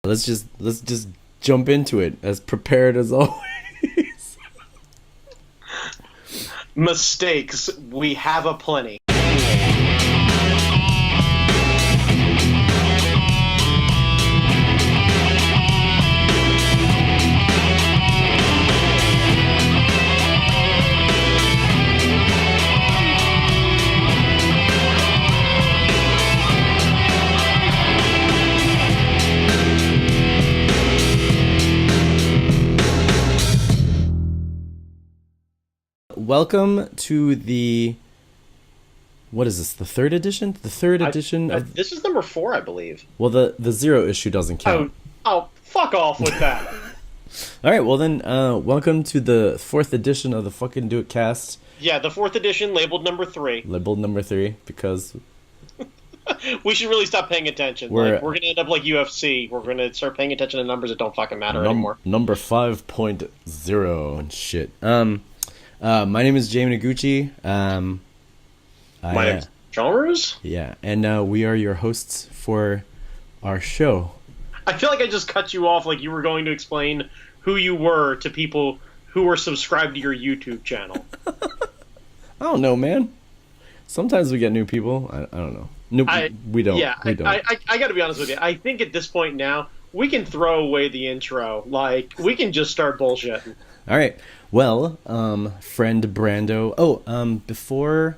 Let's just jump into it as prepared as always. Mistakes, we have aplenty. Welcome to what is this, the third edition? The third edition of... This is number 4, I believe. Well, the zero issue doesn't count. Oh, fuck off with that. Alright, well then, welcome to the 4th edition of the fucking Do It Cast. Yeah, the 4th edition, labeled number 3. Labeled number 3, because... We should really stop paying attention. We're going to end up like UFC. We're going to start paying attention to numbers that don't fucking matter anymore. Number 5.0 and shit. My name is Jamie Noguchi. My name's Chalmers? Yeah, and we are your hosts for our show. I feel like I just cut you off like you were going to explain who you were to people who were subscribed to your YouTube channel. I don't know, man. Sometimes we get new people. I don't know. We don't. Yeah, we don't. I got to be honest with you. I think at this point now, we can throw away the intro. Like, we can just start bullshitting. All right. Well, friend Brando. Before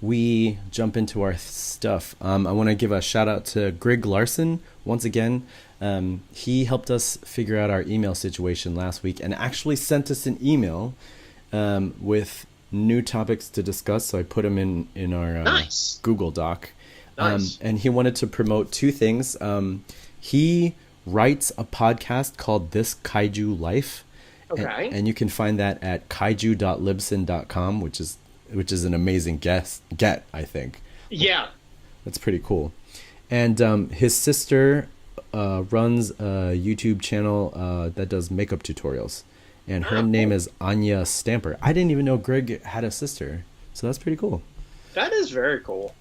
we jump into our stuff, I want to give a shout out to Greg Larson once again. He helped us figure out our email situation last week and actually sent us an email with new topics to discuss. So I put them in our Nice. Google Doc. Nice. And he wanted to promote 2 things. He writes a podcast called This Kaiju Life. Okay. And you can find that at kaiju.libsyn.com, which is an amazing get, I think. Yeah. That's pretty cool. And his sister runs a YouTube channel that does makeup tutorials. And her name is Anya Stamper. I didn't even know Greg had a sister. So that's pretty cool. That is very cool.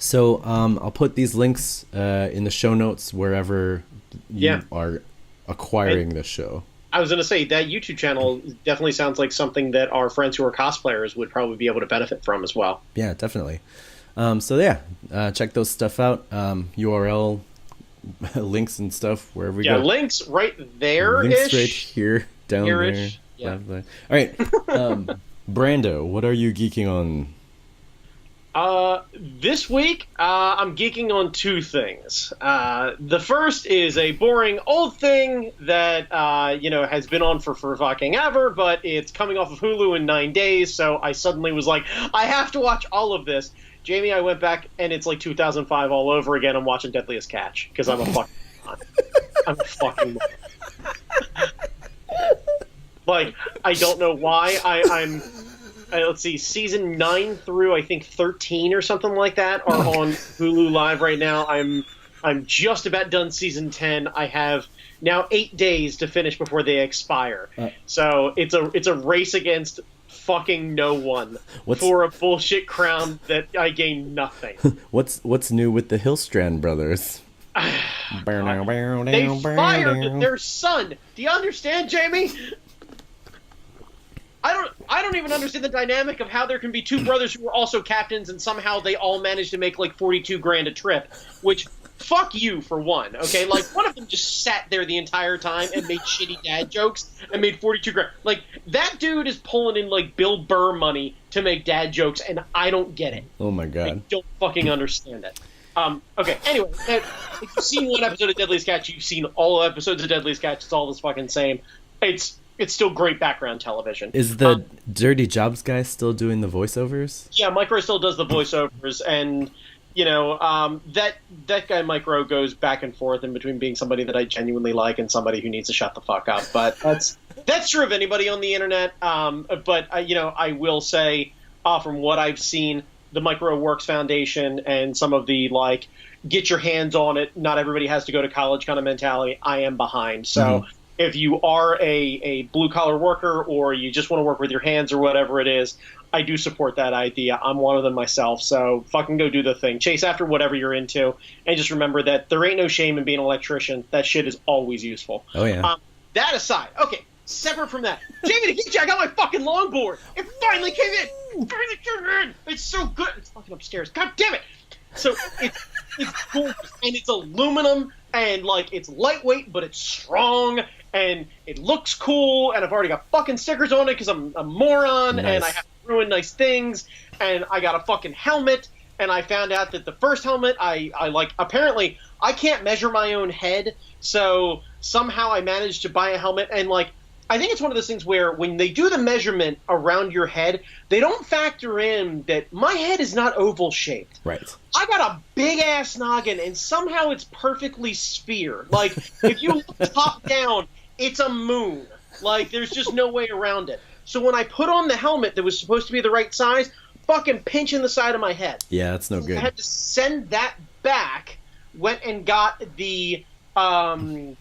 So I'll put these links in the show notes wherever you are acquiring the show. I was going to say, that YouTube channel definitely sounds like something that our friends who are cosplayers would probably be able to benefit from as well. Yeah, definitely. Check those stuff out. URL, links and stuff, wherever we go. Yeah, links right there-ish. Links right here, down Here-ish. there. Yeah. All right. Brando, what are you geeking on? This week, I'm geeking on 2 things. The first is a boring old thing that, has been on for fucking ever, but it's coming off of Hulu in 9 days, so I suddenly was like, I have to watch all of this. Jamie, I went back, and it's like 2005 all over again. I'm watching Deadliest Catch, because I'm a fucking I'm a fucking Like, I don't know why. I'm let's see, season 9 through I think 13 or something like that are on Hulu Live right now. I'm just about done season 10. I have now 8 days to finish before they expire. So it's a race against fucking no one for a bullshit crown that I gain nothing. What's new with the Hillstrand brothers? They fired their son. Do you understand, Jamie? I don't even understand the dynamic of how there can be 2 brothers who are also captains and somehow they all manage to make like 42 grand a trip, which fuck you for one, okay? Like, one of them just sat there the entire time and made shitty dad jokes and made 42 grand. Like, that dude is pulling in like Bill Burr money to make dad jokes and I don't get it. Oh my god. I don't fucking understand it. Okay, anyway, if you've seen one episode of Deadliest Catch, you've seen all episodes of Deadliest Catch, it's all this fucking same. It's still great background television. Is the Dirty Jobs guy still doing the voiceovers? Yeah, Mike Rowe still does the voiceovers, and that guy Mike Rowe goes back and forth in between being somebody that I genuinely like and somebody who needs to shut the fuck up. But that's true of anybody on the internet. But I will say, from what I've seen, the Mike Rowe Works Foundation and some of the like, get your hands on it, not everybody has to go to college kind of mentality, I am behind. So if you are a blue-collar worker or you just want to work with your hands or whatever it is, I do support that idea. I'm one of them myself, so fucking go do the thing. Chase after whatever you're into, and just remember that there ain't no shame in being an electrician. That shit is always useful. Oh, yeah. That aside, okay, separate from that, Jamie Noguchi, I got my fucking longboard. It finally came in. It finally came in. It's so good. It's fucking upstairs. God damn it. So it's gorgeous, and it's aluminum, and like it's lightweight, but it's strong, and it looks cool, and I've already got fucking stickers on it because I'm a moron, Nice. and I have to ruin nice things, and I got a fucking helmet, and I found out that the first helmet I like, apparently I can't measure my own head, so somehow I managed to buy a helmet, and like I think it's one of those things where when they do the measurement around your head, they don't factor in that my head is not oval shaped. Right. I got a big ass noggin, and somehow it's perfectly sphere. Like if you look top down, it's a moon. Like there's just no way around it. So when I put on the helmet that was supposed to be the right size, fucking pinching the side of my head. Yeah, that's no good. I had to send that back. Went and got the S1.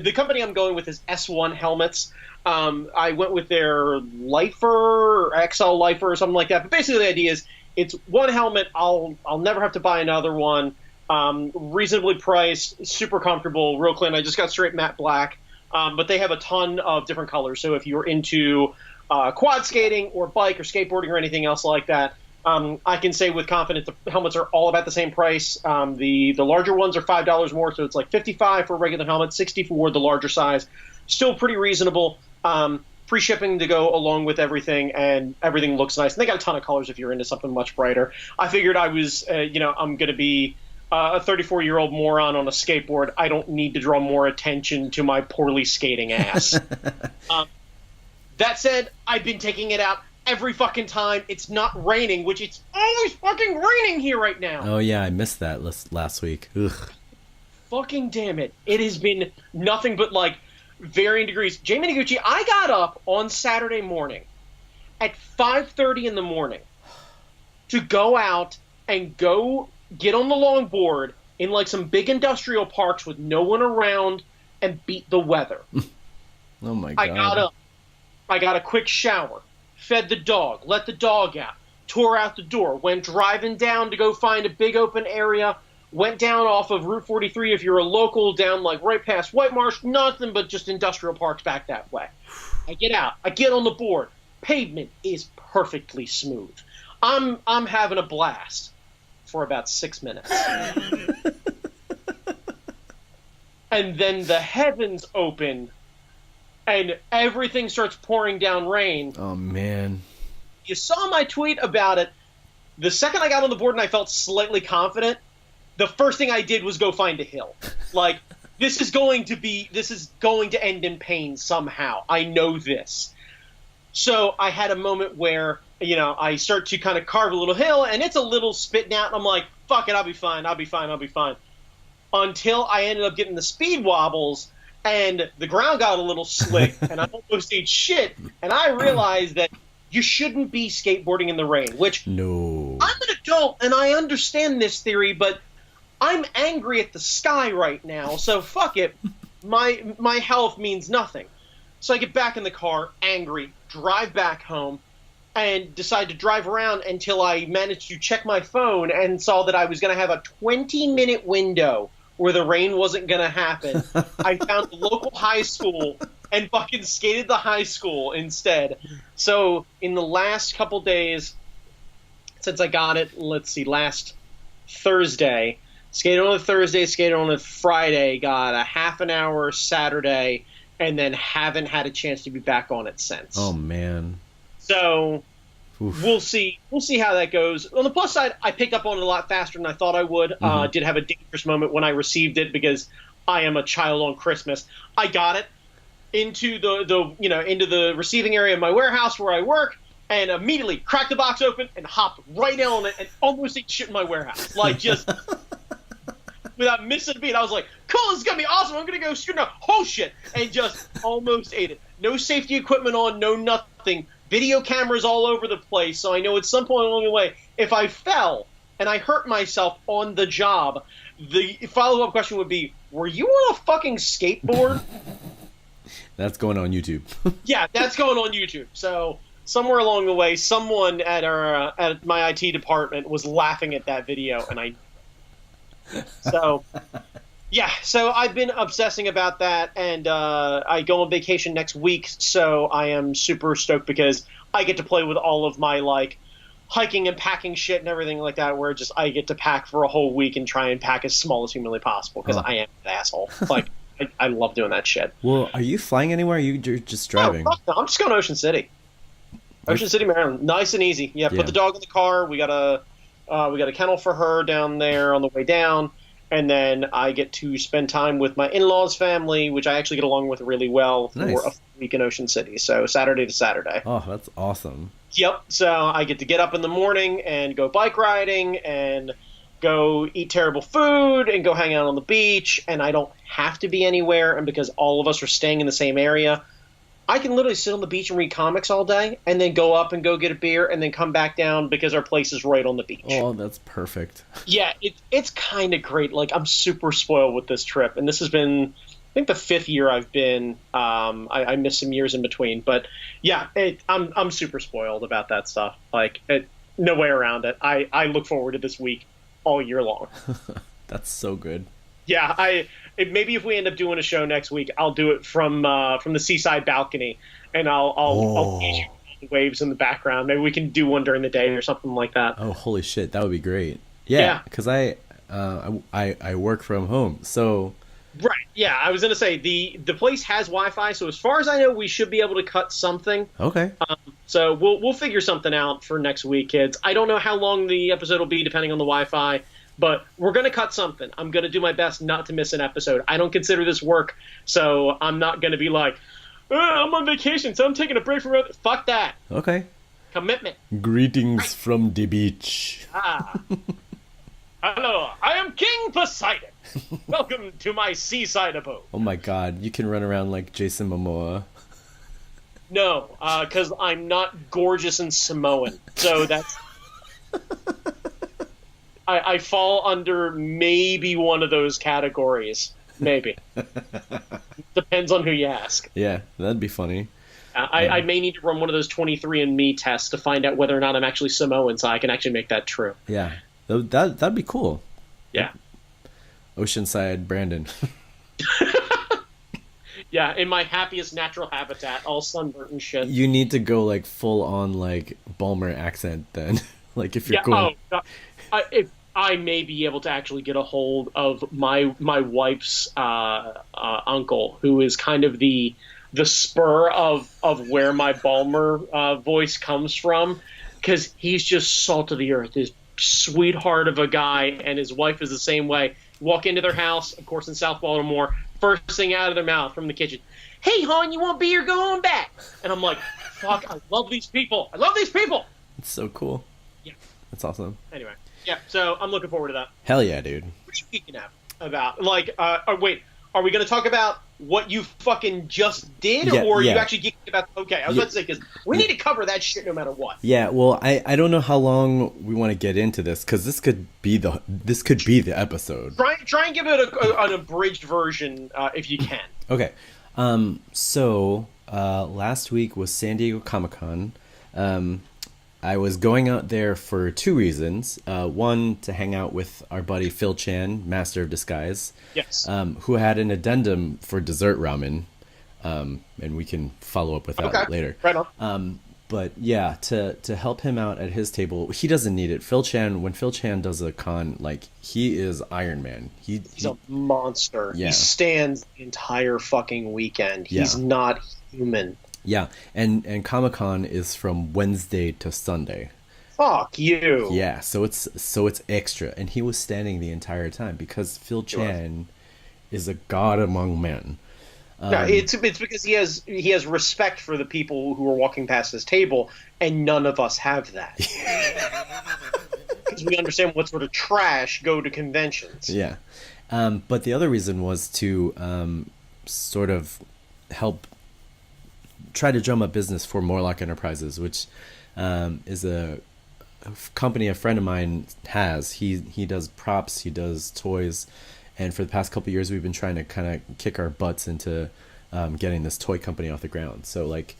The company I'm going with is S1 helmets. I went with their Lifer or XL Lifer or something like that. But basically, the idea is it's one helmet. I'll never have to buy another one. Reasonably priced, super comfortable, real clean. I just got straight matte black. But they have a ton of different colors. So if you're into quad skating or bike or skateboarding or anything else like that, I can say with confidence the helmets are all about the same price. The larger ones are $5 more, so it's like $55 for a regular helmet, $60 for the larger size. Still pretty reasonable. Free shipping to go along with everything, and everything looks nice. And they got a ton of colors if you're into something much brighter. I figured I was, I'm going to be a 34-year-old moron on a skateboard. I don't need to draw more attention to my poorly skating ass. That said, I've been taking it out every fucking time it's not raining, which it's always fucking raining here right now. Oh, yeah, I missed that last week. Ugh. Fucking damn it. It has been nothing but, like, varying degrees. Jamie Noguchi, I got up on Saturday morning at 5:30 in the morning to go out and go get on the longboard in, like, some big industrial parks with no one around and beat the weather. Oh, my God. I got up. I got a quick shower. Fed the dog, let the dog out, tore out the door, went driving down to go find a big open area, went down off of Route 43 if you're a local, down like right past White Marsh, nothing but just industrial parks back that way. I get out, I get on the board, pavement is perfectly smooth. I'm having a blast for about 6 minutes. And then the heavens open, and everything starts pouring down rain. Oh, man. You saw my tweet about it. The second I got on the board and I felt slightly confident, the first thing I did was go find a hill. Like, this is going to end in pain somehow. I know this. So I had a moment where, I start to kind of carve a little hill, and it's a little spitting out, and I'm like, fuck it, I'll be fine. Until I ended up getting the speed wobbles, and the ground got a little slick, and I almost ate shit, and I realized that you shouldn't be skateboarding in the rain, which No. I'm an adult, and I understand this theory, but I'm angry at the sky right now, so fuck it. My health means nothing. So I get back in the car, angry, drive back home, and decide to drive around until I managed to check my phone and saw that I was going to have a 20-minute window where the rain wasn't going to happen. I found the local high school and fucking skated the high school instead. So in the last couple days, since I got it, last Thursday, skated on a Thursday, skated on a Friday, got a half an hour Saturday, and then haven't had a chance to be back on it since. Oh, man. So Oof. we'll see how that goes. On the plus side, I picked up on it a lot faster than I thought I would. Did have a dangerous moment when I received it because I am a child on Christmas. I got it into into the receiving area of my warehouse where I work, and immediately cracked the box open and hopped right in on it and almost ate shit in my warehouse. Like, just without missing a beat. I was like, cool, this is going to be awesome. I'm going to go screw now. Oh, shit. And just almost ate it. No safety equipment on, no nothing. Video cameras all over the place. So I know at some point along the way, if I fell and I hurt myself on the job, the follow-up question would be, were you on a fucking skateboard? That's going on YouTube. Yeah, that's going on YouTube. So somewhere along the way, someone at my IT department was laughing at that video, and I so yeah. So I've been obsessing about that, and I go on vacation next week, so I am super stoked because I get to play with all of my like hiking and packing shit and everything like that. Where just I get to pack for a whole week and try and pack as small as humanly possible because Oh. I am an asshole. Like I love doing that shit. Well, are you flying anywhere? Or you're just No, driving? fuck no, I'm just going to Ocean City. Ocean City, Maryland. Nice and easy. Yeah, Yeah. put the dog in the car. We got a kennel for her down there on the way down, and then I get to spend time with my in-laws' family, which I actually get along with really well for Nice. a week in Ocean City. So Saturday to Saturday. Oh, that's awesome. Yep. So I get to get up in the morning and go bike riding and go eat terrible food and go hang out on the beach, and I don't have to be anywhere. And because all of us are staying in the same area, I can literally sit on the beach and read comics all day and then go up and go get a beer and then come back down because our place is right on the beach. Oh, that's perfect. Yeah, it's kind of great. Like, I'm super spoiled with this trip, and this has been, I think, the 5th year I've been. I missed some years in between, but yeah, I'm super spoiled about that stuff. Like, no way around it. I look forward to this week all year long. That's so good. Yeah, maybe if we end up doing a show next week, I'll do it from the seaside balcony, and I'll gauge you the waves in the background. Maybe we can do one during the day or something like that. Oh, holy shit, that would be great. Yeah. Yeah, because I work from home, so Right. Yeah, I was gonna say the place has Wi-Fi, so as far as I know, we should be able to cut something. okay. So we'll figure something out for next week, kids. I don't know how long the episode will be, depending on the Wi-Fi. But we're going to cut something. I'm going to do my best not to miss an episode. I don't consider this work, so I'm not going to be like, I'm on vacation, so I'm taking a break from it. Fuck that. Okay. Commitment. Greetings from the beach. Ah. Hello, I am King Poseidon. Welcome to my seaside abode. Oh my god, you can run around like Jason Momoa. No, because I'm not gorgeous and Samoan. So that's... I fall under maybe one of those categories. Maybe. Depends on who you ask. Yeah, that'd be funny. I may need to run one of those 23andMe tests to find out whether or not I'm actually Samoan, so I can actually make that true. Yeah, that'd be cool. Yeah. Oceanside Brandon. Yeah, in my happiest natural habitat, all sunburnt and shit. You need to go like full on like Balmer accent then. Like if you're Yeah, going. if I may be able to actually get a hold of my wife's uncle, who is kind of the spur of where my Balmer voice comes from, because he's just salt of the earth, this sweetheart of a guy, and his wife is the same way. Walk into their house, of course, in South Baltimore, first thing out of their mouth from the kitchen, "Hey, hon, you want beer? Going back?" And I'm like, fuck, I love these people. I love these people. It's so cool. Yeah. That's awesome. Anyway, yeah, so I'm looking forward to that. Hell yeah, dude. What are you geeking out about? Like, wait, are we going to talk about what you fucking just did, Yeah, or are you yeah. actually geeking about? Okay, I was about to say, because we need to cover that shit no matter what. Yeah, well, I don't know how long we want to get into this because this could be the episode. Try and give it an abridged version if you can. Okay. So last week was San Diego Comic-Con. I was going out there for two reasons. One, to hang out with our buddy Phil Chan, Master of Disguise. Yes. Who had an addendum for dessert ramen. And we can follow up with that later. Right on. But yeah, to help him out at his table, he doesn't need it. When Phil Chan does a con, like, he is Iron Man. He's a monster. Yeah. He stands the entire fucking weekend. He's not human. Yeah, and Comic-Con is from Wednesday to Sunday. Fuck you. Yeah, so it's extra, and he was standing the entire time because Phil Chan is a god among men. No, it's because he has respect for the people who are walking past his table, and none of us have that. Because we understand what sort of trash go to conventions. Yeah, but the other reason was to sort of help try to drum up business for Morlock Enterprises, which is a company a friend of mine has. He does props, he does toys, and for the past couple of years we've been trying to kind of kick our butts into getting this toy company off the ground. So like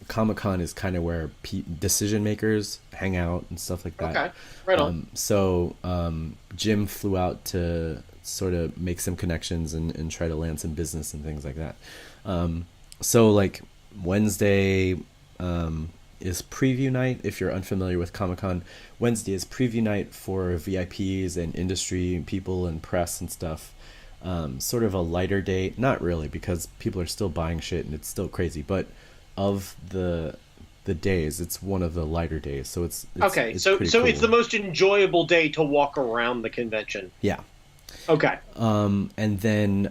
Comic-Con is kind of where decision makers hang out and stuff like that. Okay. Right on. Jim flew out to sort of make some connections and try to land some business and things like that. So like Wednesday is preview night. If you're unfamiliar with Comic-Con, Wednesday is preview night for VIPs and industry people and press and stuff. Sort of a lighter day, not really, because people are still buying shit and it's still crazy, but of the days, it's one of the lighter days, so it's okay. So cool. it's the most enjoyable day to walk around the convention. Yeah. Okay. And then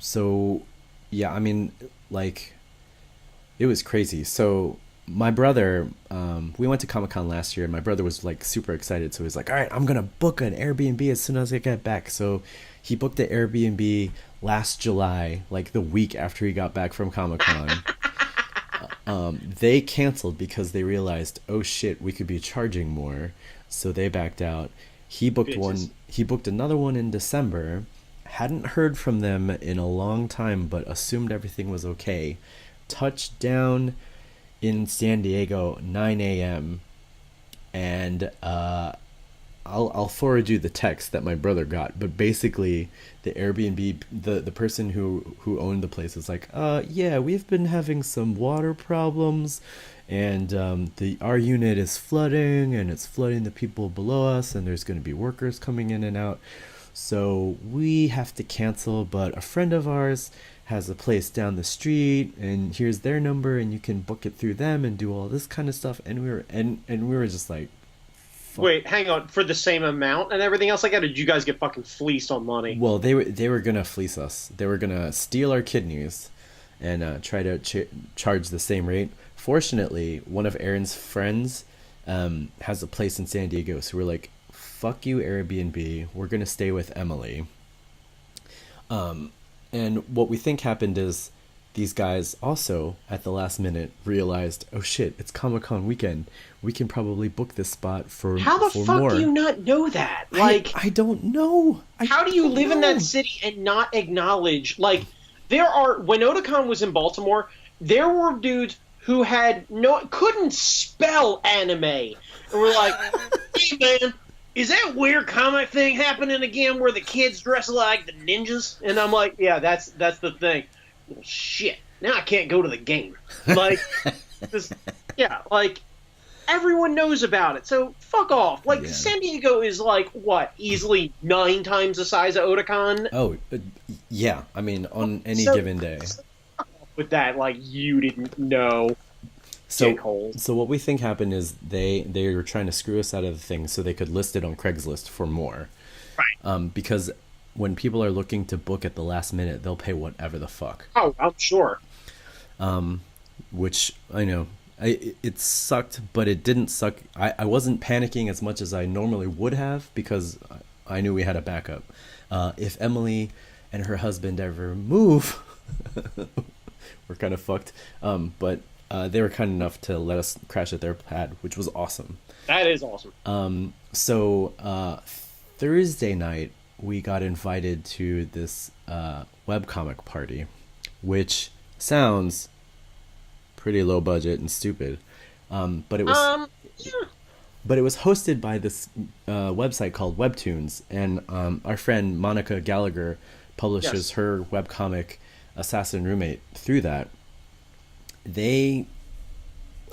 so yeah, I mean, like, it was crazy. So my brother, we went to Comic-Con last year and my brother was like super excited, so he was like, all right, I'm gonna book an Airbnb as soon as I get back. So he booked the Airbnb last July, like the week after he got back from Comic-Con. They canceled because they realized, oh shit, we could be charging more, so they backed out. He booked one. He booked another one in December. Hadn't heard from them in a long time, but assumed everything was okay. Touched down in San Diego 9 a.m. and I'll forward you the text that my brother got, but basically the Airbnb, the person who owned the place was like, yeah, we've been having some water problems, and our unit is flooding, and it's flooding the people below us, and there's going to be workers coming in and out, so we have to cancel, but a friend of ours has a place down the street, and here's their number, and you can book it through them and do all this kind of stuff. And we were just like, wait, hang on, for the same amount and everything else like that, or did you guys get fucking fleeced on money? Well, they were gonna fleece us. They were gonna steal our kidneys and try to charge the same rate. Fortunately, one of Aaron's friends has a place in San Diego, so we're like, fuck you, Airbnb, we're gonna stay with Emily. And what we think happened is these guys also, at the last minute, realized, oh shit, it's Comic-Con weekend. We can probably book this spot for more. How the fuck do you not know that? Like, I don't know. How do you live in that city and not acknowledge, like, when Otakon was in Baltimore, there were dudes who couldn't spell anime. And we're like, hey man, is that weird comic thing happening again where the kids dress like the ninjas? And I'm like, yeah, that's the thing. Well, shit. Now I can't go to the game. Like, like, everyone knows about it. So fuck off. Like, yeah. San Diego is like, what, easily 9 times the size of Otakon? Oh, yeah. I mean, on any given day. With that, like, you didn't know. So what we think happened is they were trying to screw us out of the thing so they could list it on Craigslist for more. Right. Because when people are looking to book at the last minute, they'll pay whatever the fuck. Oh, I'm sure. Which, I know, it sucked, but it didn't suck. I wasn't panicking as much as I normally would have because I knew we had a backup. If Emily and her husband ever move, we're kind of fucked. But they were kind enough to let us crash at their pad, which was awesome. That is awesome. So Thursday night, we got invited to this webcomic party, which sounds pretty low budget and stupid, but it was but it was hosted by this website called Webtoons, and our friend Monica Gallagher publishes her webcomic Assassin Roommate through that. They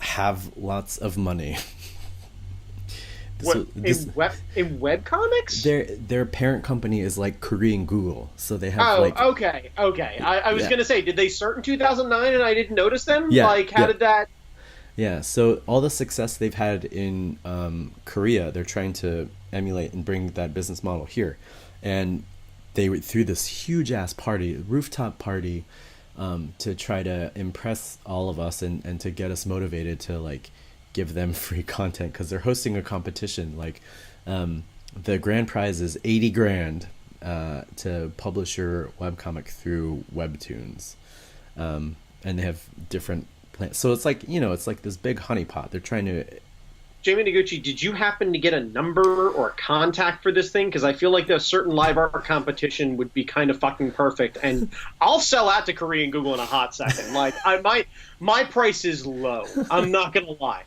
have lots of money. In webcomics? Their parent company is like Korean Google, so they have okay. I was gonna say, did they start in 2009 and I didn't notice them? Yeah, like, how did that? Yeah, so all the success they've had in Korea, they're trying to emulate and bring that business model here, and they threw this huge ass party, rooftop party, to try to impress all of us and to get us motivated to like give them free content because they're hosting a competition. Like, the grand prize is $80,000 to publish your webcomic through Webtoons, and they have different plans. So it's like, it's like this big honeypot. They're trying to Jamie Noguchi, did you happen to get a number or a contact for this thing? Because I feel like a certain live art competition would be kind of fucking perfect, and I'll sell out to Korean Google in a hot second. Like, my price is low. I'm not gonna lie.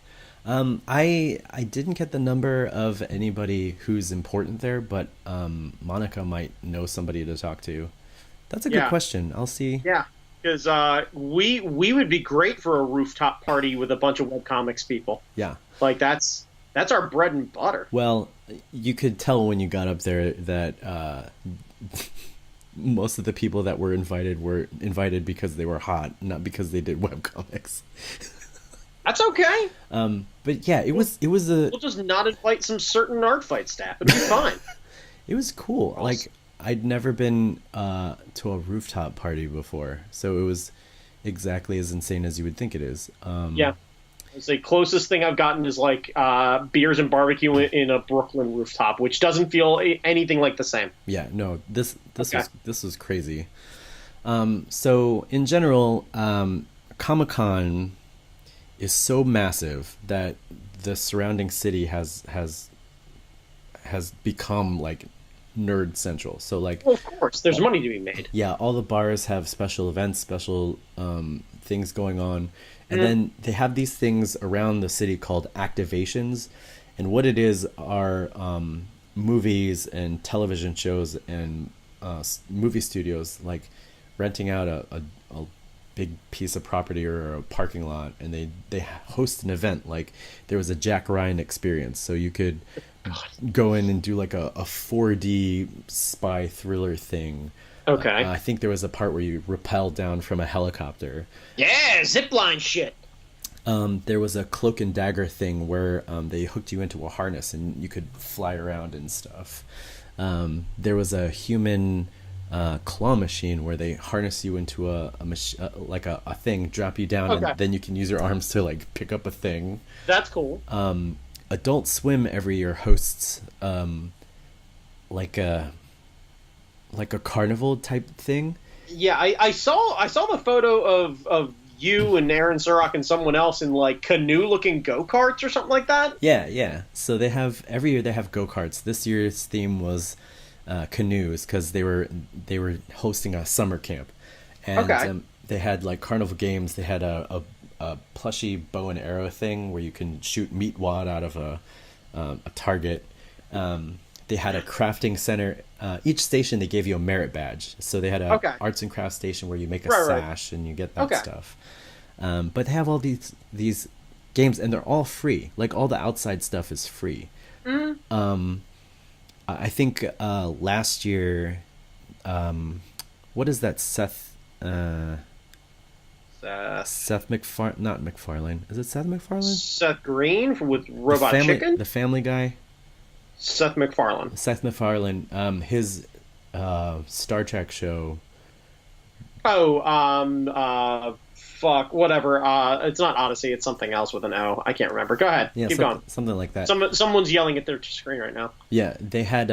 I didn't get the number of anybody who's important there, but Monica might know somebody to talk to. That's a good Yeah, question. I'll see. yeah. Because we would be great for a rooftop party with a bunch of webcomics people. Yeah. Like that's our bread and butter. Well, you could tell when you got up there that most of the people that were invited because they were hot, not because they did webcomics. That's okay. But yeah, it was We'll just not invite some certain art fight staff. It'll be fine. it was cool. Awesome. Like I'd never been to a rooftop party before, so it was exactly as insane as you would think it is. Yeah. It's the closest thing I've gotten is like beers and barbecue in a Brooklyn rooftop, which doesn't feel anything like the same. Yeah, no, this Okay. was crazy. So in general, Comic-Con is so massive that the surrounding city has become like nerd central. So like, Well, of course, there's money to be made. yeah, all the bars have special events, special things going on, and Mhm. then they have these things around the city called activations, and what it is are movies and television shows and movie studios like renting out a big piece of property or a parking lot, and they host an event. Like there was a Jack Ryan experience, so you could go in and do like a 4D spy thriller thing. Okay. I think there was a part where you rappelled down from a helicopter. Yeah, zipline shit. There was a cloak and dagger thing where they hooked you into a harness and you could fly around and stuff. There was a human claw machine where they harness you into like a thing, drop you down, Okay. and then you can use your arms to like pick up a thing. That's cool. Adult Swim every year hosts like a carnival type thing. Yeah, I saw the photo of you and Aaron Surrock and someone else in like canoe looking go karts or something like that. Yeah. So they have every year they have go karts. This year's theme was canoes because they were hosting a summer camp, and Okay. they had like carnival games. They had a plushy bow and arrow thing where you can shoot meat wad out of a target. They had a crafting center. Each station they gave you a merit badge. So they had a Okay. arts and crafts station where you make a Right. sash and you get that Okay. stuff. But they have all these games and they're all free. Like all the outside stuff is free. I think last year, what is that Seth not MacFarlane. Is it Seth MacFarlane? Seth Green with Robot Chicken. The Family Guy. Seth MacFarlane. Seth MacFarlane. His Star Trek show. Oh, fuck, whatever. It's not Odyssey. It's something else with an O. I can't remember. Go ahead. Yeah, Keep going. something like that. Someone's yelling at their screen right now. Yeah, they had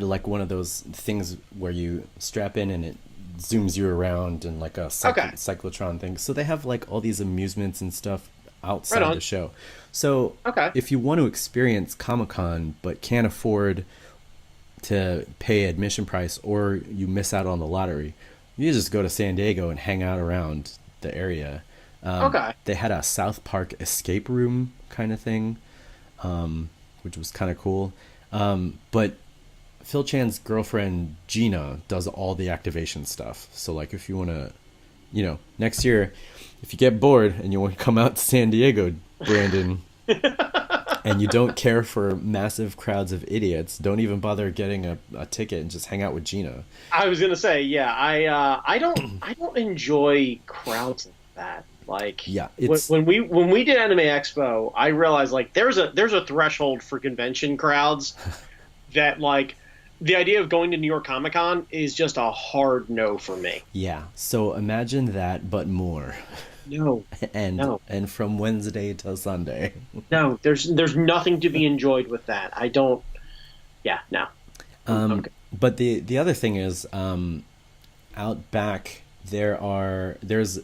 like one of those things where you strap in and it zooms you around and like a Okay. cyclotron thing. So they have like all these amusements and stuff outside Right on. the show. So Okay. if you want to experience Comic-Con but can't afford to pay admission price or you miss out on the lottery, you just go to San Diego and hang out around the area. Okay. They had a South Park escape room kind of thing, which was kind of cool. But Phil Chan's girlfriend Gina does all the activation stuff. So like if you want to, next year, if you get bored and you want to come out to San Diego, Brandon, and you don't care for massive crowds of idiots, don't even bother getting a ticket and just hang out with Gina. I was gonna say, yeah, I don't enjoy crowds like that. Like, Yeah, when we did Anime Expo, I realized like there's a threshold for convention crowds that like the idea of going to New York Comic Con is just a hard no for me. Yeah. So imagine that, but more. No, and No. and from Wednesday to Sunday. no, there's nothing to be enjoyed with that. I don't. Yeah, no. Okay. But the other thing is, out back there's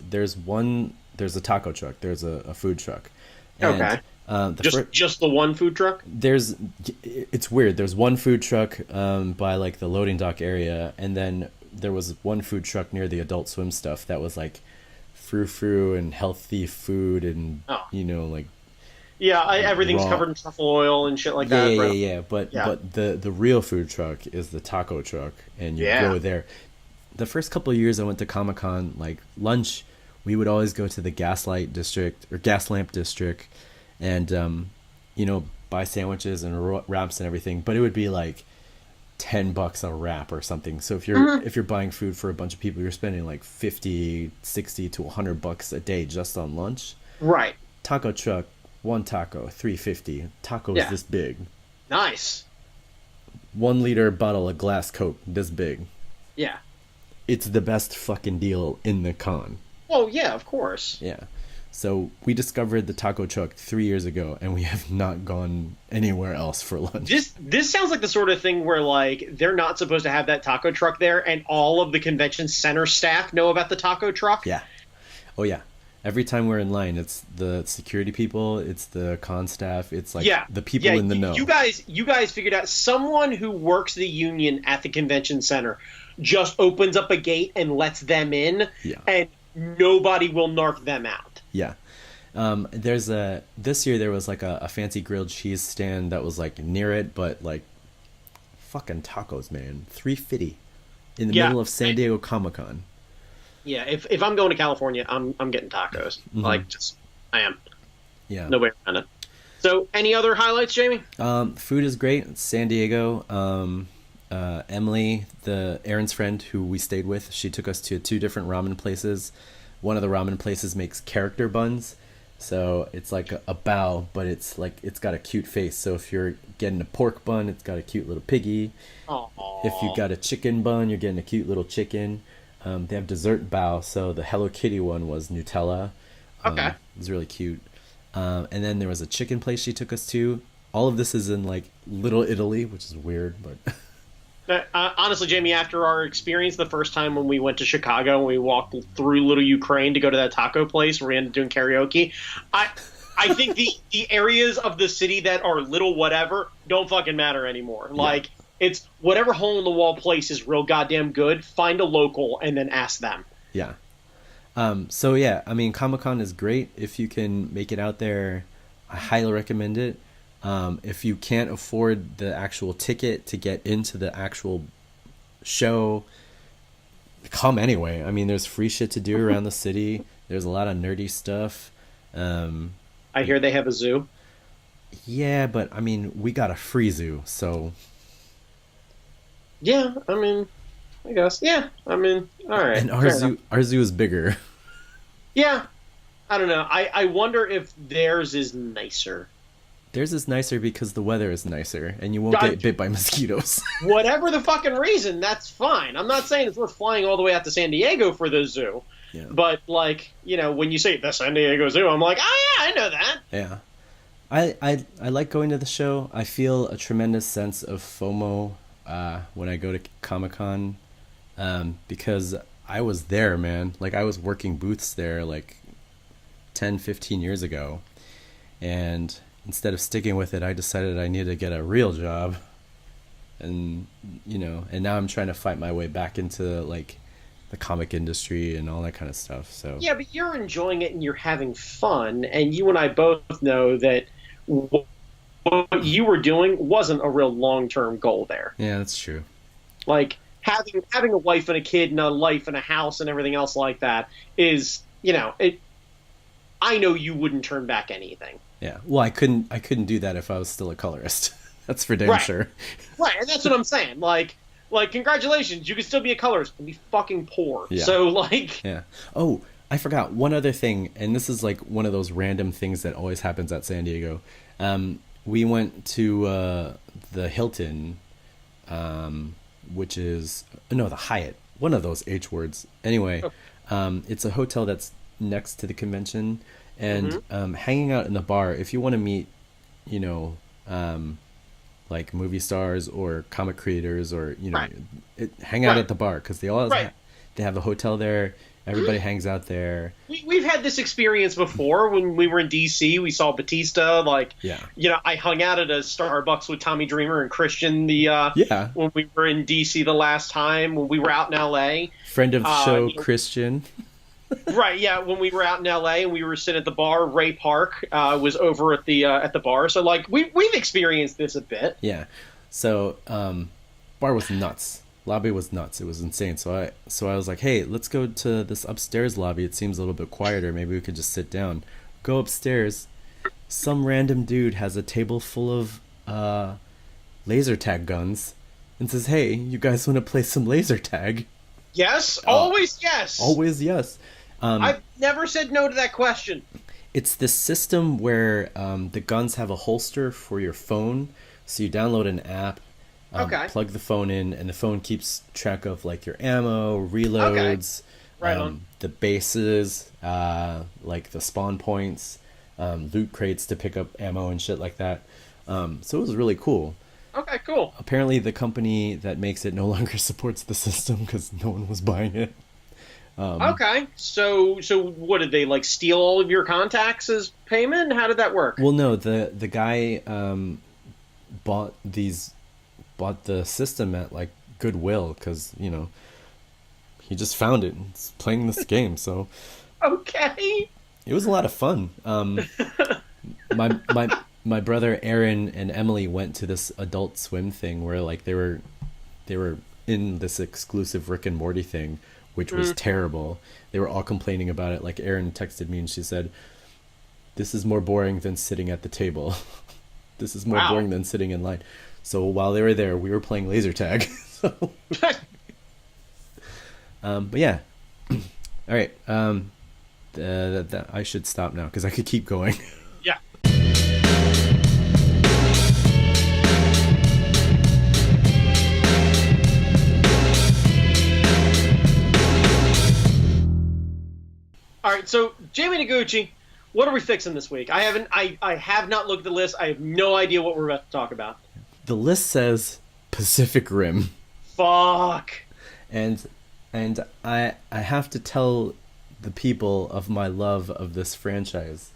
a taco truck, there's a food truck, and Okay. The Just the one food truck? there's it's weird. There's one food truck by like the loading dock area, and then there was one food truck near the Adult Swim stuff that was like frou and healthy food and Oh. like Yeah, everything's raw. covered in truffle oil and shit like Yeah, that, yeah, bro. yeah. But Yeah. the real food truck is the taco truck, and you Yeah. go there. The first couple of years I went to Comic Con, like lunch, we would always go to the Gaslight District or Gas Lamp District, and buy sandwiches and wraps and everything. But it would be like $10 a wrap or something. So if you're buying food for a bunch of people, you're spending like 50, 60 to $100 a day just on lunch. Right. Taco truck, one taco, 350. Tacos Yeah. this big. Nice. 1 liter bottle of glass Coke this big. Yeah. It's the best fucking deal in the con. Oh, yeah, of course. Yeah. So we discovered the taco truck 3 years ago, and we have not gone anywhere else for lunch. This sounds like the sort of thing where like they're not supposed to have that taco truck there, and all of the convention center staff know about the taco truck. Yeah. Oh yeah. Every time we're in line, it's the security people, it's the con staff, it's like the people in the know. You guys figured out someone who works the union at the convention center just opens up a gate and lets them in, Yeah. and nobody will narc them out. Yeah. This year there was like a fancy grilled cheese stand that was like near it, but like fucking tacos, man. $3.50 in the middle of San Diego Comic-Con. Yeah, if I'm going to California, I'm getting tacos. Like, just I am. Yeah. No way around it. So, any other highlights, Jamie? Food is great. San Diego. Emily, Aaron's friend who we stayed with, she took us to 2 different ramen places. One of the ramen places makes character buns. So it's like a bao, but it's got a cute face. So if you're getting a pork bun, it's got a cute little piggy. Aww. If you got a chicken bun, you're getting a cute little chicken. They have dessert bao, so the Hello Kitty one was Nutella. Okay. It was really cute. And then there was a chicken place she took us to. All of this is in like Little Italy, which is weird, but Honestly, Jamie, after our experience the first time when we went to Chicago and we walked through Little Ukraine to go to that taco place where we ended up doing karaoke, I think the areas of the city that are little whatever don't fucking matter anymore. Yeah. Like, it's whatever hole-in-the-wall place is real goddamn good, find a local and then ask them. yeah. So yeah, I mean, Comic-Con is great. If you can make it out there, I highly recommend it. If you can't afford the actual ticket to get into the actual show, come anyway. I mean, there's free shit to do around the city. There's a lot of nerdy stuff. I hear they have a zoo. Yeah, but I mean, we got a free zoo, so. Yeah, I mean, I guess. Yeah, I mean, all right. And fair enough. our zoo is bigger. Yeah, I don't know. I wonder if theirs is nicer. Theirs is nicer because the weather is nicer, and you won't get bit by mosquitoes. Whatever the fucking reason, that's fine. I'm not saying it's worth flying all the way out to San Diego for the zoo. Yeah. But, like, when you say the San Diego Zoo, I'm like, oh, yeah, I know that. Yeah. I like going to the show. I feel a tremendous sense of FOMO when I go to Comic-Con because I was there, man. Like, I was working booths there, like, 10, 15 years ago. And instead of sticking with it, I decided I needed to get a real job. And, and now I'm trying to fight my way back into, like, the comic industry and all that kind of stuff. So Yeah, but you're enjoying it and you're having fun. And you and I both know that what you were doing wasn't a real long-term goal there. yeah, that's true. Like, having a wife and a kid and a life and a house and everything else like that is, I know you wouldn't turn back anything. Yeah. Well, I couldn't do that if I was still a colorist. That's for damn sure. Right, and that's what I'm saying. Like, congratulations, you can still be a colorist and be fucking poor. Yeah. So, like... Yeah. Oh, I forgot one other thing, and this is like one of those random things that always happens at San Diego. We went to the Hilton, which is... No, the Hyatt. One of those H words. Anyway, it's a hotel that's next to the convention, and hanging out in the bar, if you want to meet, like movie stars or comic creators or hang out at the bar because they They have a hotel there. Everybody hangs out there. We've had this experience before when we were in DC. We saw Batista. Like, Yeah. I hung out at a Starbucks with Tommy Dreamer and Christian Yeah. when we were in DC the last time, when we were out in LA. Friend of the show, Christian. Right, yeah. When we were out in LA and we were sitting at the bar, Ray Park was over at the bar. So like we've experienced this a bit. Yeah. So bar was nuts. Lobby was nuts. It was insane. So I was like, hey, let's go to this upstairs lobby. It seems a little bit quieter. Maybe we could just sit down. Go upstairs. Some random dude has a table full of laser tag guns and says, hey, you guys want to play some laser tag? Yes, always yes. Always yes. I've never said no to that question. It's this system where the guns have a holster for your phone. So you download an app, plug the phone in, and the phone keeps track of like your ammo, reloads, Right on. the bases, like the spawn points, loot crates to pick up ammo and shit like that. So it was really cool. Okay, cool. Apparently the company that makes it no longer supports the system because no one was buying it. Okay, so what did they like steal all of your contacts as payment? How did that work? Well, no, the guy bought the system at like Goodwill because he just found it and is playing this game. So Okay. it was a lot of fun. My brother Aaron and Emily went to this Adult Swim thing where like they were in this exclusive Rick and Morty thing, which was terrible. They were all complaining about it. Like Erin texted me and she said, "This is more boring than sitting at the table. This is more boring than sitting in line." So while they were there, we were playing laser tag. So, but yeah, all right. I should stop now because I could keep going. Yeah. All right, so Jamie Noguchi, what are we fixing this week? I have not looked at the list. I have no idea what we're about to talk about. The list says Pacific Rim. Fuck. And I have to tell the people of my love of this franchise.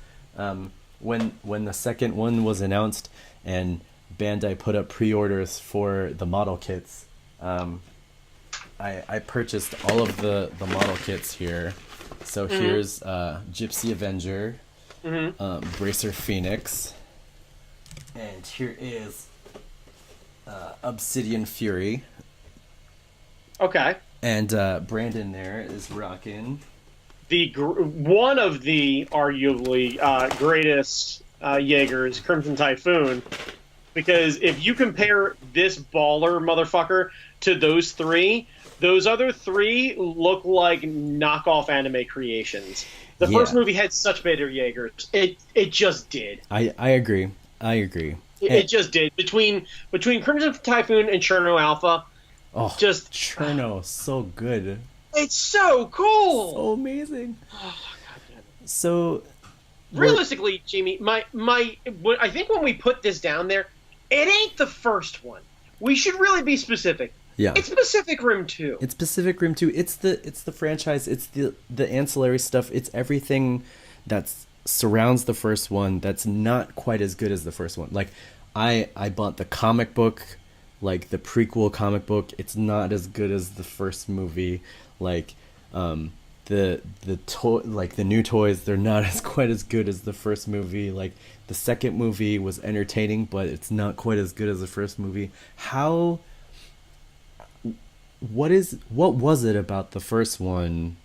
When the second one was announced and Bandai put up pre-orders for the model kits, I purchased all of the model kits here. So here's Gypsy Avenger, Bracer Phoenix, and here is Obsidian Fury. Okay. And Brandon there is rocking one of the arguably greatest Jaegers, Crimson Typhoon, because if you compare this baller motherfucker to those other three look like knockoff anime creations. The first movie had such better Jaegers. It just did. I agree. It just did. Between Crimson Typhoon and Cherno Alpha, just Cherno, so good. It's so cool. So amazing. Oh, God damn it. So realistically, Jamie, I think when we put this down there, it ain't the first one. We should really be specific. Yeah. It's Pacific Rim 2. It's Pacific Rim 2. It's the franchise. It's the ancillary stuff. It's everything that surrounds the first one that's not quite as good as the first one. Like I bought the comic book, like the prequel comic book. It's not as good as the first movie. Like the new toys, they're not quite as good as the first movie. Like the second movie was entertaining, but it's not quite as good as the first movie. What was it about the first one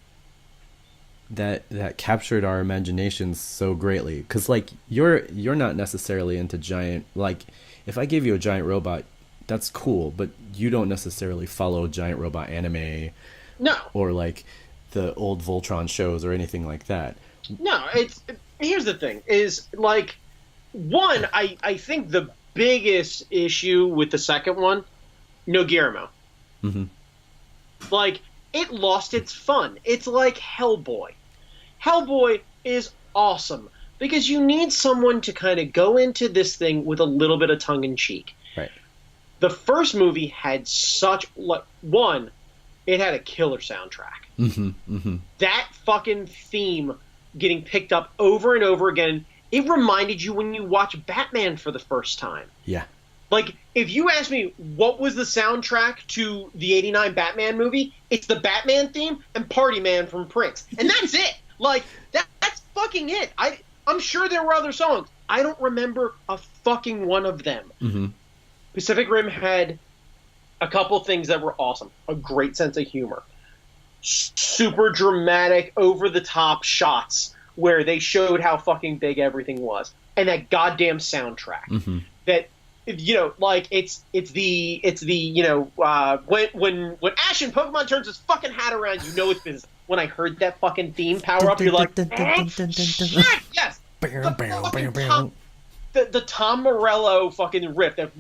that captured our imaginations so greatly? Because like you're not necessarily into giant, like if I gave you a giant robot, that's cool, but you don't necessarily follow giant robot anime. No. Or like the old Voltron shows or anything like that. No, here's the thing is like one, I think the biggest issue with the second one, no Guillermo. Mm-hmm. Like, it lost its fun. It's like Hellboy. Hellboy is awesome because you need someone to kind of go into this thing with a little bit of tongue-in-cheek. Right. The first movie had such... one, it had a killer soundtrack. Mm-hmm, mm-hmm. That fucking theme getting picked up over and over again, it reminded you when you watch Batman for the first time. Yeah. Like, if you ask me what was the soundtrack to the 89 Batman movie, it's the Batman theme and Party Man from Prince. And that's it. Like, that's fucking it. I'm sure there were other songs. I don't remember a fucking one of them. Mm-hmm. Pacific Rim had a couple things that were awesome. A great sense of humor. Super dramatic, over-the-top shots where they showed how fucking big everything was. And that goddamn soundtrack. Mm-hmm. That... You know, like it's the you know when Ashen Pokemon turns his fucking hat around, you know it's business. When I heard that fucking theme power up, you're like, shit, yes, the Tom Morello fucking riff, that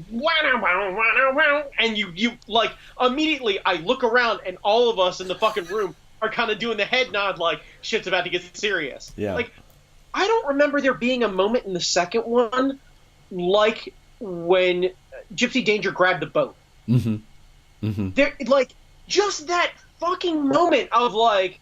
and you like immediately I look around and all of us in the fucking room are kind of doing the head nod like shit's about to get serious. Yeah. Like I don't remember there being a moment in the second one like when Gypsy Danger grabbed the boat. Mm-hmm. Mm-hmm. There, like, just that fucking moment of like,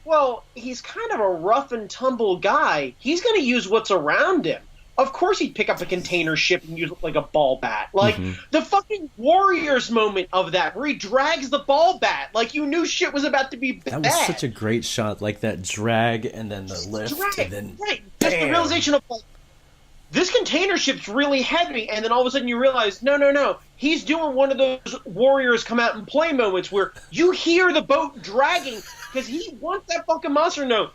well, he's kind of a rough and tumble guy. He's going to use what's around him. Of course he'd pick up a container ship and use it like a ball bat. Like, the fucking Warriors moment of that, where he drags the ball bat. Like, you knew shit was about to be bad. That was such a great shot. Like, that drag and then the lift. And then, right. Just the realization of, like, this container ship's really heavy, and then all of a sudden you realize, no, he's doing one of those Warriors come out and play moments where you hear the boat dragging because he wants that fucking monster to know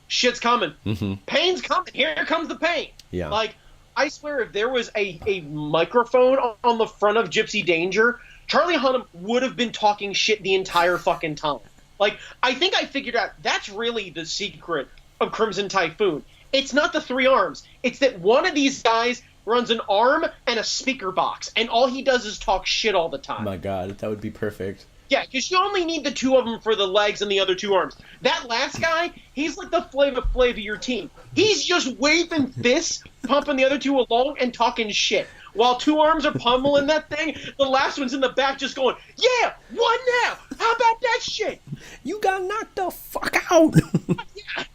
shit's coming. Mm-hmm. Pain's coming. Here comes the pain. Yeah. Like, I swear if there was a microphone on the front of Gypsy Danger, Charlie Hunnam would have been talking shit the entire fucking time. Like, I think I figured out that's really the secret of Crimson Typhoon. It's not the three arms. It's that one of these guys runs an arm and a speaker box, and all he does is talk shit all the time. Oh my god, that would be perfect. Yeah, because you only need the two of them for the legs and the other two arms. That last guy, he's like the Flava Flav of your team. He's just waving fists, pumping the other two along, and talking shit. While two arms are pummeling that thing, the last one's in the back just going, yeah, what now? How about that shit? You got knocked the fuck out. Yeah.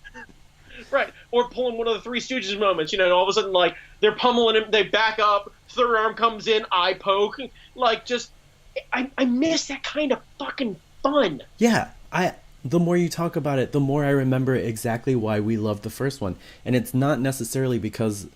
Right, or pulling one of the Three Stooges moments, you know, and all of a sudden, like, they're pummeling him, they back up, third arm comes in, eye poke, like, just, I miss that kind of fucking fun. Yeah, the more you talk about it, the more I remember exactly why we loved the first one, and it's not necessarily because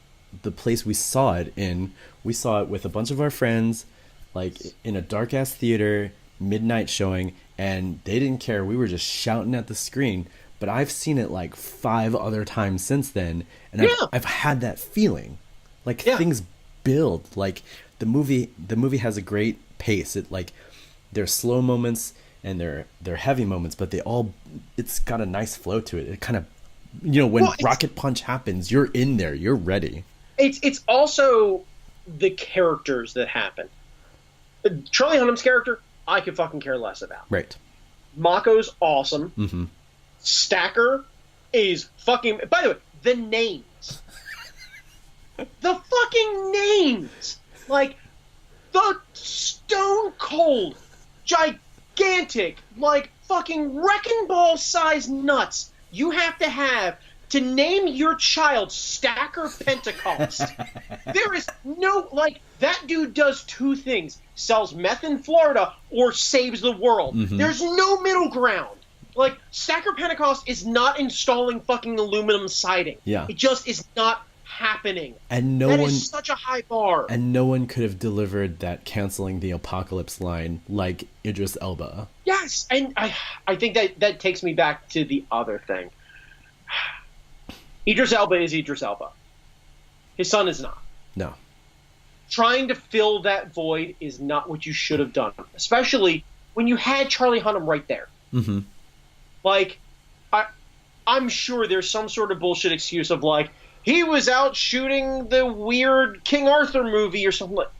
the place we saw it in, we saw it with a bunch of our friends, like, in a dark-ass theater, midnight showing, and they didn't care, we were just shouting at the screen. But I've seen it like 5 other times since then, and I've had that feeling, like things build. Like the movie has a great pace. It like there's slow moments and they're heavy moments, but it's got a nice flow to it. It kind of, you know, when Rocket Punch happens, you're in there, you're ready. It's also the characters that happen. Charlie Hunnam's character, I could fucking care less about. Right. Mako's awesome. Mm-hmm. Stacker is fucking... By the way, the names. The fucking names! Like, the stone cold, gigantic, like, fucking wrecking ball size nuts you have to name your child Stacker Pentecost. There is no... Like, that dude does 2 things. Sells meth in Florida or saves the world. Mm-hmm. There's no middle ground. Like, Stacker Pentecost is not installing fucking aluminum siding. Yeah. It just is not happening. And that is such a high bar. And no one could have delivered that canceling the apocalypse line like Idris Elba. Yes, and I think that takes me back to the other thing. Idris Elba is Idris Elba. His son is not. No. Trying to fill that void is not what you should have done, especially when you had Charlie Hunnam right there. Mm-hmm. Like, I'm sure there's some sort of bullshit excuse of, like, he was out shooting the weird King Arthur movie or something. Like,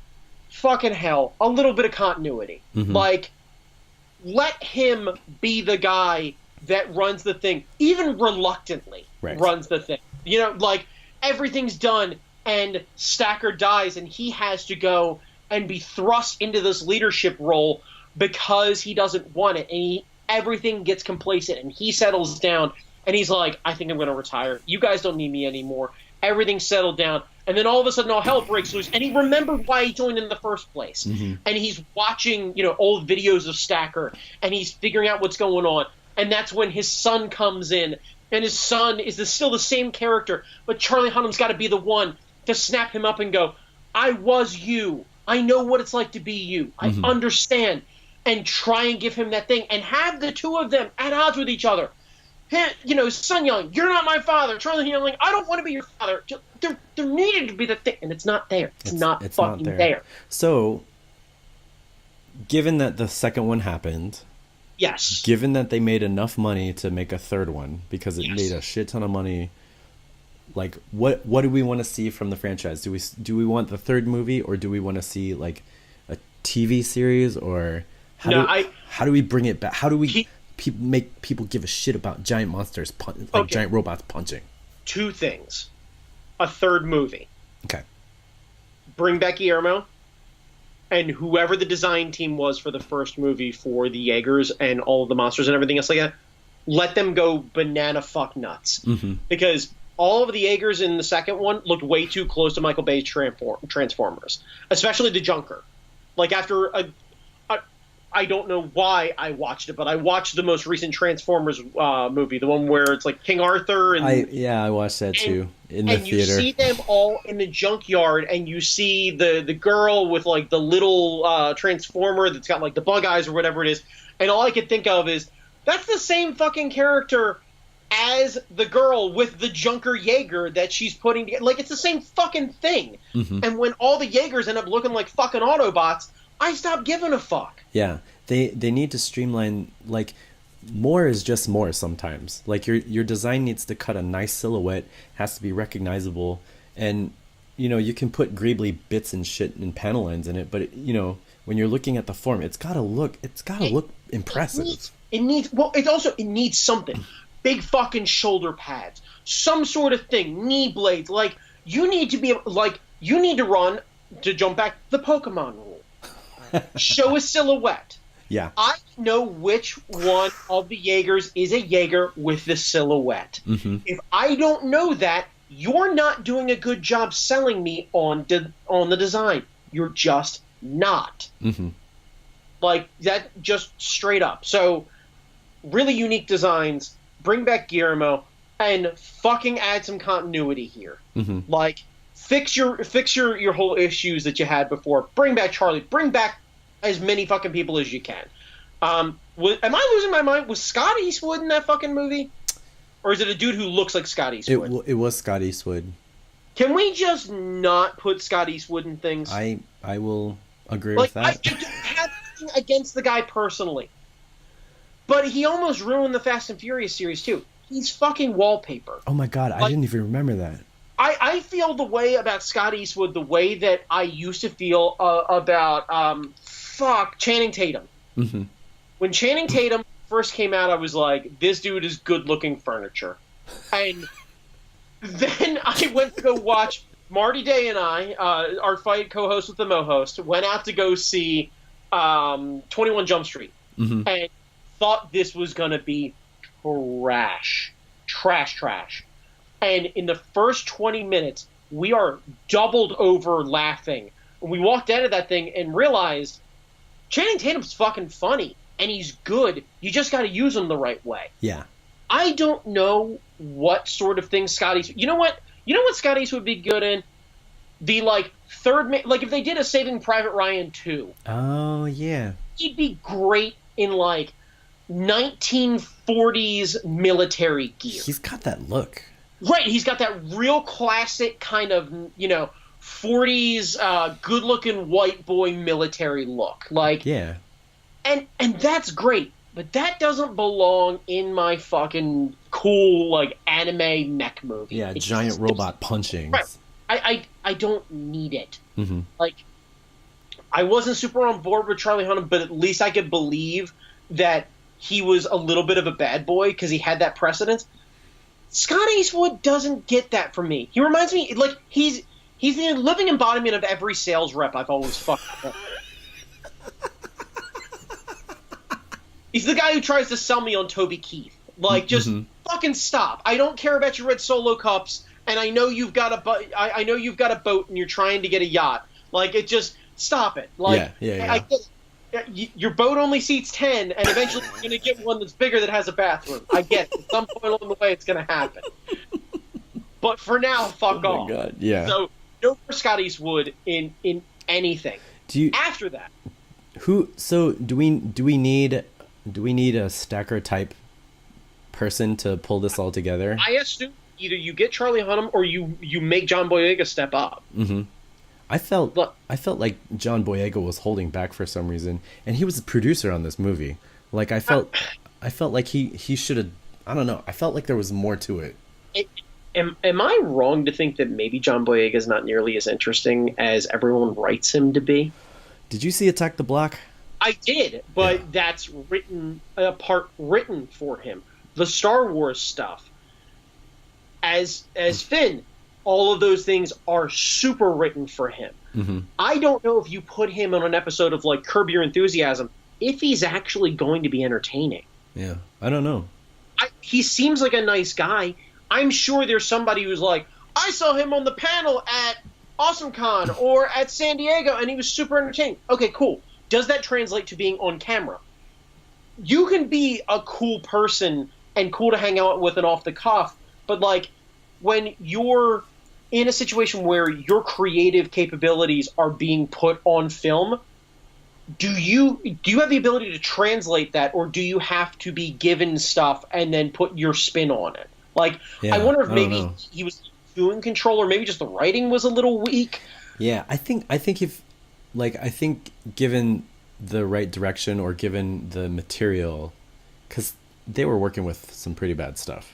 fucking hell. A little bit of continuity. Mm-hmm. Like, let him be the guy that runs the thing, even reluctantly runs the thing. You know, like, everything's done, and Stacker dies, and he has to go and be thrust into this leadership role because he doesn't want it, and everything gets complacent, and he settles down, and he's like, I think I'm going to retire. You guys don't need me anymore. Everything's settled down. And then all of a sudden, all hell breaks loose, and he remembered why he joined in the first place. Mm-hmm. And he's watching, old videos of Stacker, and he's figuring out what's going on. And that's when his son comes in, and his son is still the same character, but Charlie Hunnam's got to be the one to snap him up and go, I was you. I know what it's like to be you. I understand. And try and give him that thing, and have the two of them at odds with each other. Son yelling, you're not my father. Charlie yelling, I don't want to be your father. There needed to be the thing, and it's not there. It's not fucking there. So, given that the second one happened, yes. Given that they made enough money to make a third one, because it made a shit ton of money, like, what do we want to see from the franchise? Do we want the third movie, or do we want to see like a TV series, or how do we bring it back? How do we make people give a shit about giant monsters, giant robots punching? Two things. A third movie. Okay. Bring back Guillermo, and whoever the design team was for the first movie for the Jaegers and all of the monsters and everything else like that, let them go banana fuck nuts. Mm-hmm. Because all of the Jaegers in the second one looked way too close to Michael Bay's Transformers, especially the Junker. Like, after I don't know why I watched it, but I watched the most recent Transformers movie, the one where it's like King Arthur. I watched that too in the theater. And you see them all in the junkyard, and you see the girl with like the little Transformer that's got like the bug eyes or whatever it is, and all I could think of is, that's the same fucking character as the girl with the Junker Jaeger that she's putting together. Like, it's the same fucking thing. Mm-hmm. And when all the Jaegers end up looking like fucking Autobots, I stopped giving a fuck. Yeah, they need to streamline, like, more is just more sometimes. Like, your design needs to cut a nice silhouette, has to be recognizable, and, you can put greebly bits and shit and panel lines in it, but, when you're looking at the form, it's gotta look impressive. It needs something. Big fucking shoulder pads, some sort of thing, knee blades. Like, you need to run, to jump back, the Pokemon rule. Show a silhouette. Yeah. I know which one of the Jaegers is a Jaeger with the silhouette. Mm-hmm. If I don't know that, you're not doing a good job selling me on the design. You're just not. Mm-hmm. Like, that, just straight up. So, really unique designs. Bring back Guillermo and fucking add some continuity here. Mm-hmm. Like, fix your whole issues that you had before. Bring back Charlie. Bring back as many fucking people as you can. Am I losing my mind? Was Scott Eastwood in that fucking movie? Or is it a dude who looks like Scott Eastwood? It was Scott Eastwood. Can we just not put Scott Eastwood in things? I will agree with that. I don't have anything against the guy personally. But he almost ruined the Fast and Furious series, too. He's fucking wallpaper. Oh my god, I didn't even remember that. I feel the way about Scott Eastwood the way that I used to feel about Channing Tatum. Mm-hmm. When Channing Tatum first came out, I was like, this dude is good-looking furniture. And then I went to go watch Marty Day and I, our fight co-host with the Mo-host, went out to go see 21 Jump Street. Mm-hmm. And thought this was going to be trash. And in the first 20 minutes, we are doubled over laughing. And we walked out of that thing and realized Channing Tatum's fucking funny, and he's good. You just got to use him the right way. Yeah. I don't know what sort of thing Scott Eastwood... You know what Scott Eastwood would be good in? The, third... Like, if they did a Saving Private Ryan 2. Oh, yeah. He'd be great in, 1940s military gear. He's got that look. Right, he's got that real classic kind of, 40s good-looking white boy military look. Yeah. And that's great, but that doesn't belong in my fucking cool, anime mech movie. Yeah, giant robot punching. Right. I don't need it. Mm-hmm. I wasn't super on board with Charlie Hunnam, but at least I could believe that he was a little bit of a bad boy because he had that precedence. Scott Eastwood doesn't get that from me. He reminds me, he's the living embodiment of every sales rep I've always fucked with. He's the guy who tries to sell me on Toby Keith. Like, just fucking stop. I don't care about your red Solo cups, and I know you've got I know you've got a boat and you're trying to get a yacht. Like, it just stop it. Like, I get it. Your boat only seats 10, and eventually you're going to get one that's bigger that has a bathroom. I get it. At some point along the way, it's going to happen. But for now, fuck off. My God, yeah. So, no more Scott Eastwood in anything. After that, So do we need a Stacker type person to pull this all together? I assume either you get Charlie Hunnam or you make John Boyega step up. Mm-hmm. I felt like John Boyega was holding back for some reason, and he was the producer on this movie. Like I felt like he should have. I don't know. I felt like there was more to it. Am I wrong to think that maybe John Boyega is not nearly as interesting as everyone writes him to be? Did you see Attack the Block? I did, but that's written for him. The Star Wars stuff, as Finn, all of those things are super written for him. Mm-hmm. I don't know if you put him on an episode of like Curb Your Enthusiasm if he's actually going to be entertaining. Yeah, I don't know. He seems like a nice guy. I'm sure there's somebody who's like, I saw him on the panel at AwesomeCon or at San Diego, and he was super entertaining. Okay, cool. Does that translate to being on camera? You can be a cool person and cool to hang out with and off the cuff, but like when you're in a situation where your creative capabilities are being put on film, do you have the ability to translate that, or do you have to be given stuff and then put your spin on it? Like, I wonder if maybe he was too in control, or maybe just the writing was a little weak. Yeah, I think given the right direction or given the material, because they were working with some pretty bad stuff.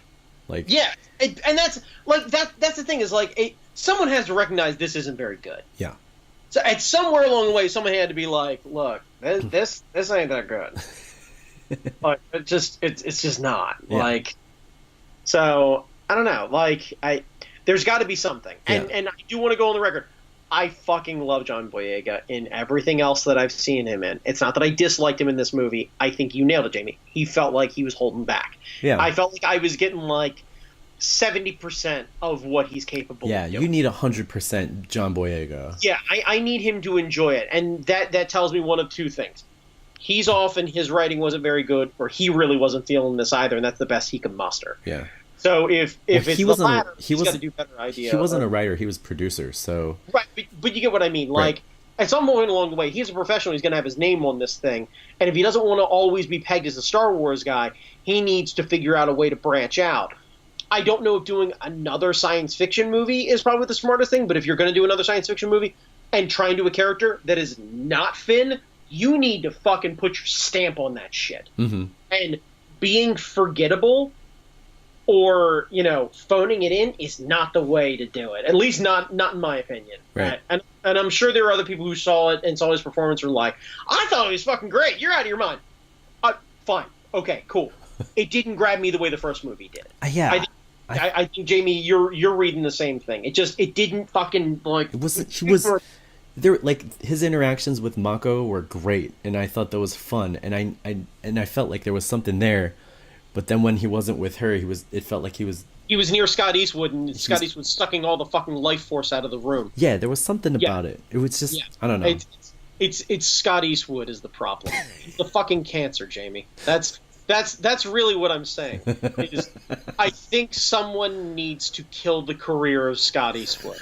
Like, yeah, and that's like that's the thing is like someone has to recognize this isn't very good. Yeah. So at somewhere along the way, someone had to be like, look, this ain't that good. Like, it's just not. Yeah. Like, so I don't know. Like, there's got to be something, and I do want to go on the record. I fucking love John Boyega in everything else that I've seen him in. It's not that I disliked him in this movie. I think you nailed it, Jamie. He felt like he was holding back. Yeah. I felt like I was getting like 70% of what he's capable of. Yeah, you need 100% John Boyega. Yeah, I need him to enjoy it. And that tells me one of two things. He's off and his writing wasn't very good, or he really wasn't feeling this either, and that's the best he could muster. Yeah. So if it's the latter, he's got to do better idea. He wasn't a writer, he was producer, so... Right, but you get what I mean. Like, at some point along the way, he's a professional, he's going to have his name on this thing, and if he doesn't want to always be pegged as a Star Wars guy, he needs to figure out a way to branch out. I don't know if doing another science fiction movie is probably the smartest thing, but if you're going to do another science fiction movie and try and do a character that is not Finn, you need to fucking put your stamp on that shit. Mm-hmm. And being forgettable or, phoning it in is not the way to do it. At least not in my opinion. Right. And I'm sure there are other people who saw it and saw his performance and were like, I thought it was fucking great. You're out of your mind. Fine. Okay, cool. It didn't grab me the way the first movie did. Yeah. I think, Jamie, you're reading the same thing. It didn't fucking, like... There, like, his interactions with Mako were great, and I thought that was fun, and I felt like there was something there, but then when he wasn't with her, it felt like he was near Scott Eastwood, and Scott Eastwood sucking all the fucking life force out of the room. Yeah, there was something about it. It was just, I don't know. It's Scott Eastwood is the problem. He's the fucking cancer, Jamie. That's really what I'm saying. I think someone needs to kill the career of Scott Eastwood.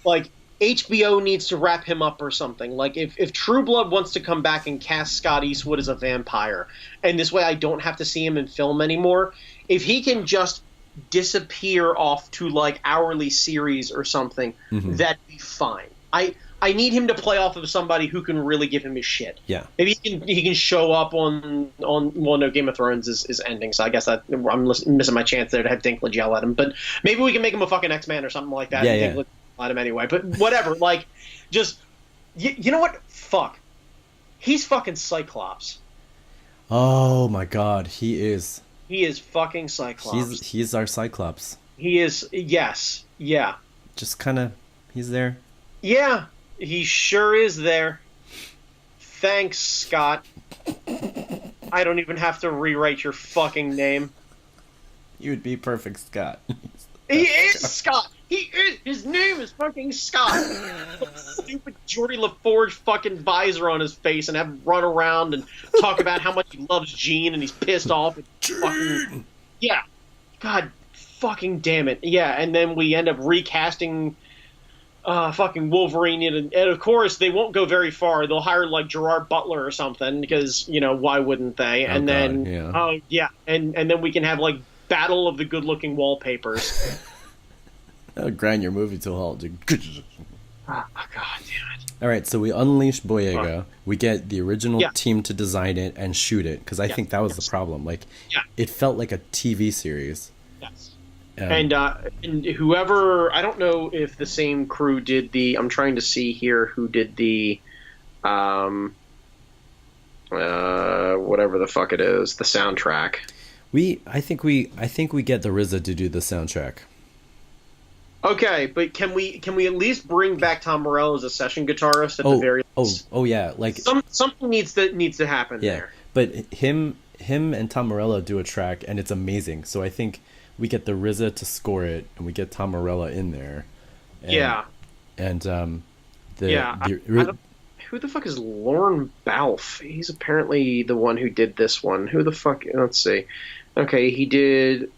Like, HBO needs to wrap him up or something. Like, if True Blood wants to come back and cast Scott Eastwood as a vampire, and this way I don't have to see him in film anymore, if he can just disappear off to, like, hourly series or something, that'd be fine. I need him to play off of somebody who can really give him his shit. Yeah. Maybe he can show up on well, no, Game of Thrones is ending, so I guess I'm missing my chance there to have Dinklage yell at him. But maybe we can make him a fucking X-Man or something like that. Yeah. Dinklage at him anyway. But whatever. Like, just you know what? Fuck. He's fucking Cyclops. Oh my God, he is. He is fucking Cyclops. He's our Cyclops. He is. Yes. Yeah. Just kind of. He's there. Yeah. He sure is there. Thanks, Scott. I don't even have to rewrite your fucking name. You would be perfect, Scott. He is Scott. His name is fucking Scott. Stupid Geordie LaForge fucking visor on his face and have him run around and talk about how much he loves Gene and he's pissed off. And fucking, yeah. God fucking damn it. Yeah, and then we end up recasting fucking Wolverine, and of course they won't go very far. They'll hire like Gerard Butler or something because why wouldn't they? And then and then we can have like Battle of the Good-Looking Wallpapers. That'll grind your movie to a halt. Oh, God damn it! All right, so we unleash Boyega. We get the original team to design it and shoot it because I think that was the problem. Like, it felt like a TV series. Yes. And whoever, I don't know if the same crew did the. I'm trying to see here who did the, whatever the fuck it is, the soundtrack. I think we get the RZA to do the soundtrack. Okay, but can we at least bring back Tom Morello as a session guitarist at the very least? Oh yeah, like something needs to happen there. But him and Tom Morello do a track and it's amazing. So I think we get the RZA to score it and we get Tom Morello in there. And who the fuck is Lorne Balfe? He's apparently the one who did this one. Who the fuck? Let's see. Okay, he did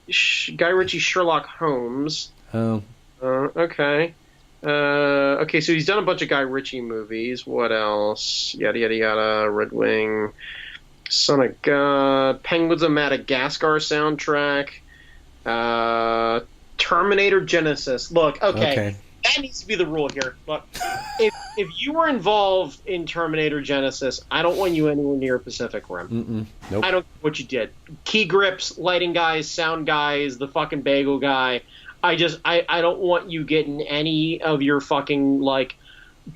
Guy Ritchie's Sherlock Holmes. Oh. Okay. Okay, so he's done a bunch of Guy Ritchie movies. What else? Yada, yada, yada. Red Wing. Son of God. Penguins of Madagascar soundtrack. Terminator Genesis. Look, okay. That needs to be the rule here. Look, if you were involved in Terminator Genesis, I don't want you anywhere near Pacific Rim. Nope. I don't know what you did. Key grips, lighting guys, sound guys, the fucking bagel guy. I don't want you getting any of your fucking like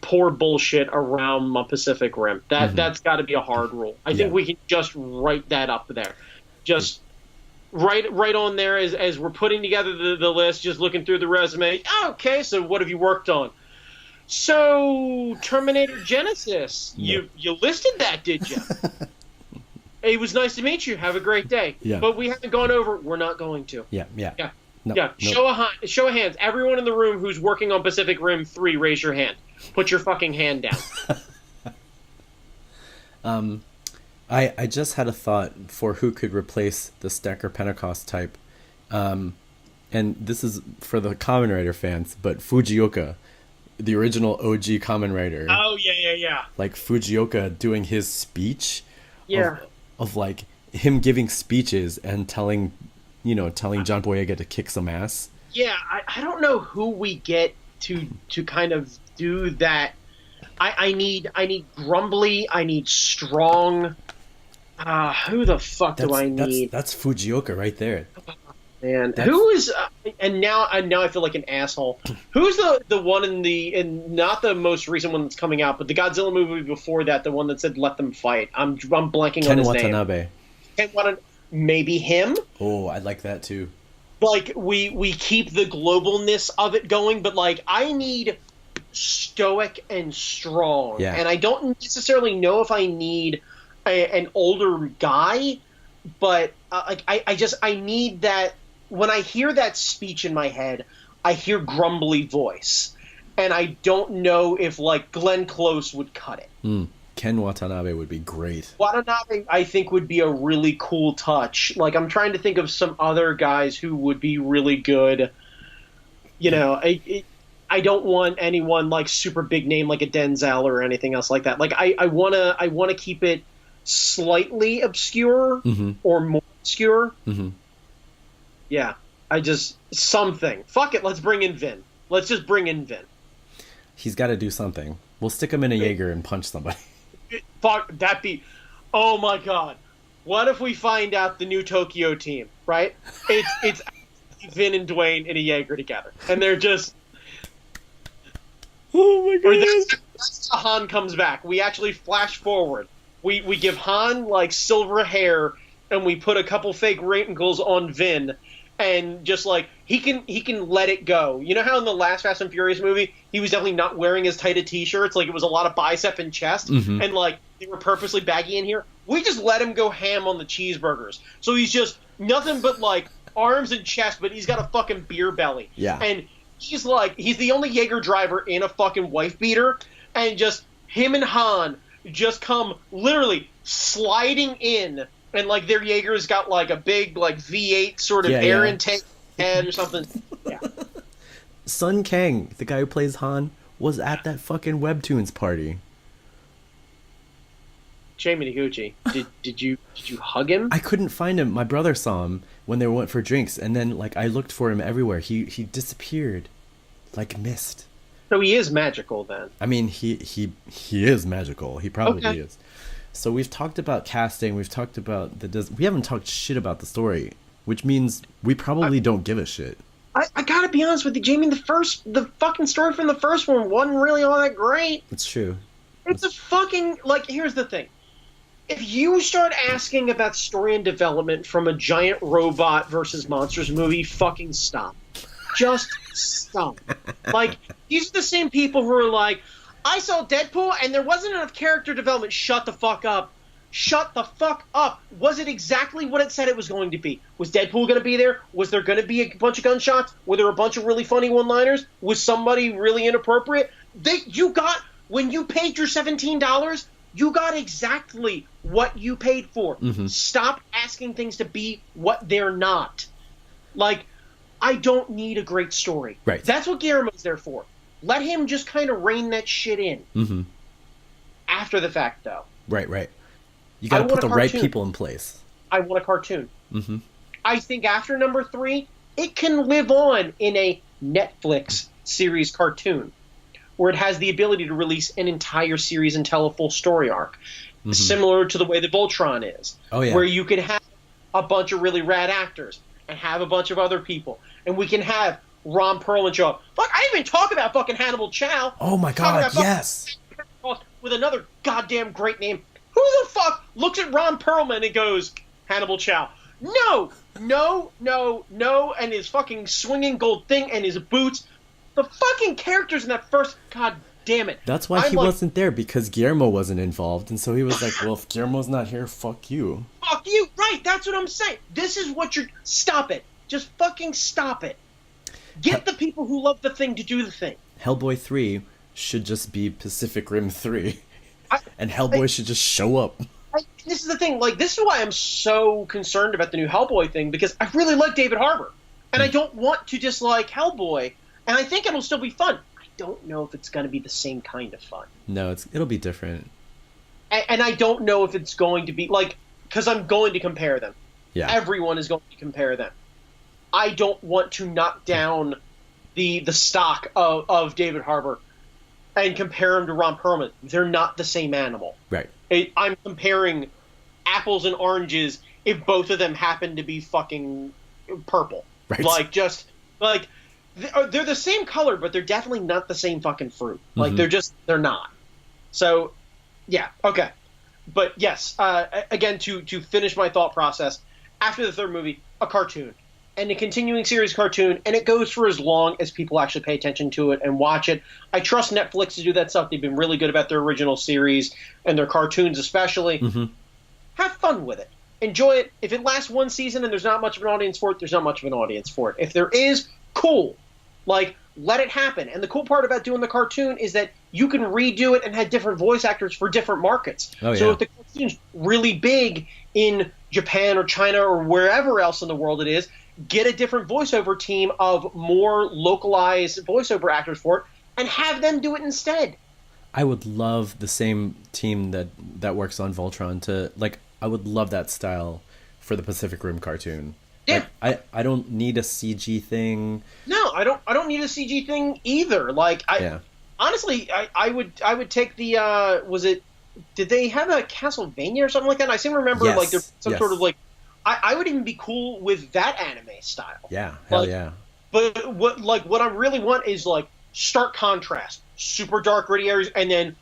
poor bullshit around my Pacific Rim. That's got to be a hard rule. I think we can just write that up there. Just right on there as we're putting together the list, just looking through the resume. Okay, so what have you worked on? So Terminator Genesis, you listed that, did you? It was nice to meet you. Have a great day. Yeah. But we haven't gone over. We're not going to. Yeah. No, yeah. Nope. Show of hands. Everyone in the room who's working on Pacific Rim 3, raise your hand. Put your fucking hand down. I just had a thought for who could replace the Stacker Pentecost type. And this is for the Kamen Rider fans, but Fujioka, the original OG Kamen Rider. Oh, yeah. Like Fujioka doing his speech. Yeah. Of like him giving speeches and telling John Boyega to kick some ass. Yeah, I don't know who we get to kind of do that. I need grumbly. I need strong. Who the fuck do I need? That's Fujioka right there. Man, who is? And now I feel like an asshole. Who's the one in not the most recent one that's coming out, but the Godzilla movie before that, the one that said "Let them fight." I'm blanking on his name. Ken Watanabe. Maybe him. Oh, I like that too. Like we keep the globalness of it going, but like I need stoic and strong, and I don't necessarily know if I need an older guy, but I need that. When I hear that speech in my head, I hear grumbly voice, and I don't know if like Glenn Close would cut it. Ken Watanabe would be great. Watanabe, I think, would be a really cool touch. Like, I'm trying to think of some other guys who would be really good. I don't want anyone like super big name like a Denzel or anything else like that. Like, I wanna keep it slightly obscure or more obscure. Yeah, something. Fuck it, let's bring in Vin. Let's just bring in Vin. He's got to do something. We'll stick him in a Jaeger and punch somebody. Fuck, oh my god. What if we find out the new Tokyo team, right? It's Vin and Dwayne in a Jaeger together. And they're just... Oh my god. That's how Han comes back. We actually flash forward. We give Han, like, silver hair, and we put a couple fake wrinkles on Vin, and just, like, he can let it go. You know how in the last Fast and Furious movie, he was definitely not wearing as tight a t-shirts, like, it was a lot of bicep and chest, and, like, they were purposely baggy in here. We just let him go ham on the cheeseburgers. So he's just nothing but like arms and chest, but he's got a fucking beer belly. Yeah. And he's the only Jaeger driver in a fucking wife beater, and just him and Han just come literally sliding in, and like their Jaeger's got like a big like V8 sort of air intake head or something. Yeah. Sun Kang, the guy who plays Han, was at that fucking Webtoons party. Jamie Noguchi, did you hug him? I couldn't find him. My brother saw him when they went for drinks, and then like I looked for him everywhere. He disappeared like mist. So he is magical then. I mean, he is magical. He probably is. So we've talked about casting. We've talked about we haven't talked shit about the story, which means we probably don't give a shit. I gotta be honest with you, Jamie. The fucking story from the first one wasn't really all that great. It's true. It's a fucking like. Here's the thing. If you start asking about story and development from a giant robot versus monsters movie, fucking stop. Just stop. Like, these are the same people who are like, I saw Deadpool and there wasn't enough character development. Shut the fuck up. Shut the fuck up. Was it exactly what it said it was going to be? Was Deadpool going to be there? Was there going to be a bunch of gunshots? Were there a bunch of really funny one-liners? Was somebody really inappropriate? When you paid your $17, you got exactly what you paid for. Mm-hmm. Stop asking things to be what they're not. Like, I don't need a great story. Right. That's what Guillermo's there for. Let him just kind of rein that shit in. Mm-hmm. After the fact, though. Right. You got to put the right people in place. I want a cartoon. Mm-hmm. I think after number 3, it can live on in a Netflix series cartoon, where it has the ability to release an entire series and tell a full story arc. Mm-hmm. Similar to the way that Voltron is. Oh, yeah. Where you can have a bunch of really rad actors and have a bunch of other people. And we can have Ron Perlman show up. Fuck, I didn't even talk about fucking Hannibal Chow. Oh my god, yes! With another goddamn great name. Who the fuck looks at Ron Perlman and goes, Hannibal Chow? No, and his fucking swinging gold thing and his boots. The fucking characters in that first, god damn it. That's why he wasn't there, because Guillermo wasn't involved, and so he was like, well, if Guillermo's not here, fuck you. Fuck you, right, that's what I'm saying. This is what stop it. Just fucking stop it. Get the people who love the thing to do the thing. Hellboy 3 should just be Pacific Rim 3. And Hellboy should just show up. This is the thing, like, this is why I'm so concerned about the new Hellboy thing, because I really like David Harbour. And I don't want to dislike Hellboy, and I think it'll still be fun. I don't know if it's going to be the same kind of fun. No, it'll be different. And I don't know if it's going to be, like, because I'm going to compare them. Yeah. Everyone is going to compare them. I don't want to knock down the stock of David Harbour and compare him to Ron Perlman. They're not the same animal. Right. I'm comparing apples and oranges if both of them happen to be fucking purple. Right. Like, just, like, they're the same color, but they're definitely not the same fucking fruit. Like, they're not. So, yeah, okay. But yes, again, to finish my thought process, after the third movie, a cartoon. And a continuing series cartoon, and it goes for as long as people actually pay attention to it and watch it. I trust Netflix to do that stuff. They've been really good about their original series and their cartoons especially. Mm-hmm. Have fun with it. Enjoy it. If it lasts one season and there's not much of an audience for it, there's not much of an audience for it. If there is, cool. Like, let it happen. And the cool part about doing the cartoon is that you can redo it and have different voice actors for different markets. Oh, yeah. So if the cartoon's really big in Japan or China or wherever else in the world it is, get a different voiceover team of more localized voiceover actors for it, and have them do it instead. I would love the same team that works on Voltron to, like, I would love that style for the Pacific Rim cartoon. Yeah. Like, I don't need a CG thing. No, I don't need a CG thing either. Like, honestly, I would take the did they have a Castlevania or something like that? I seem to remember like there's some sort of like, I would even be cool with that anime style. Yeah, hell yeah. But what I really want is like stark contrast, super dark gritty areas, and then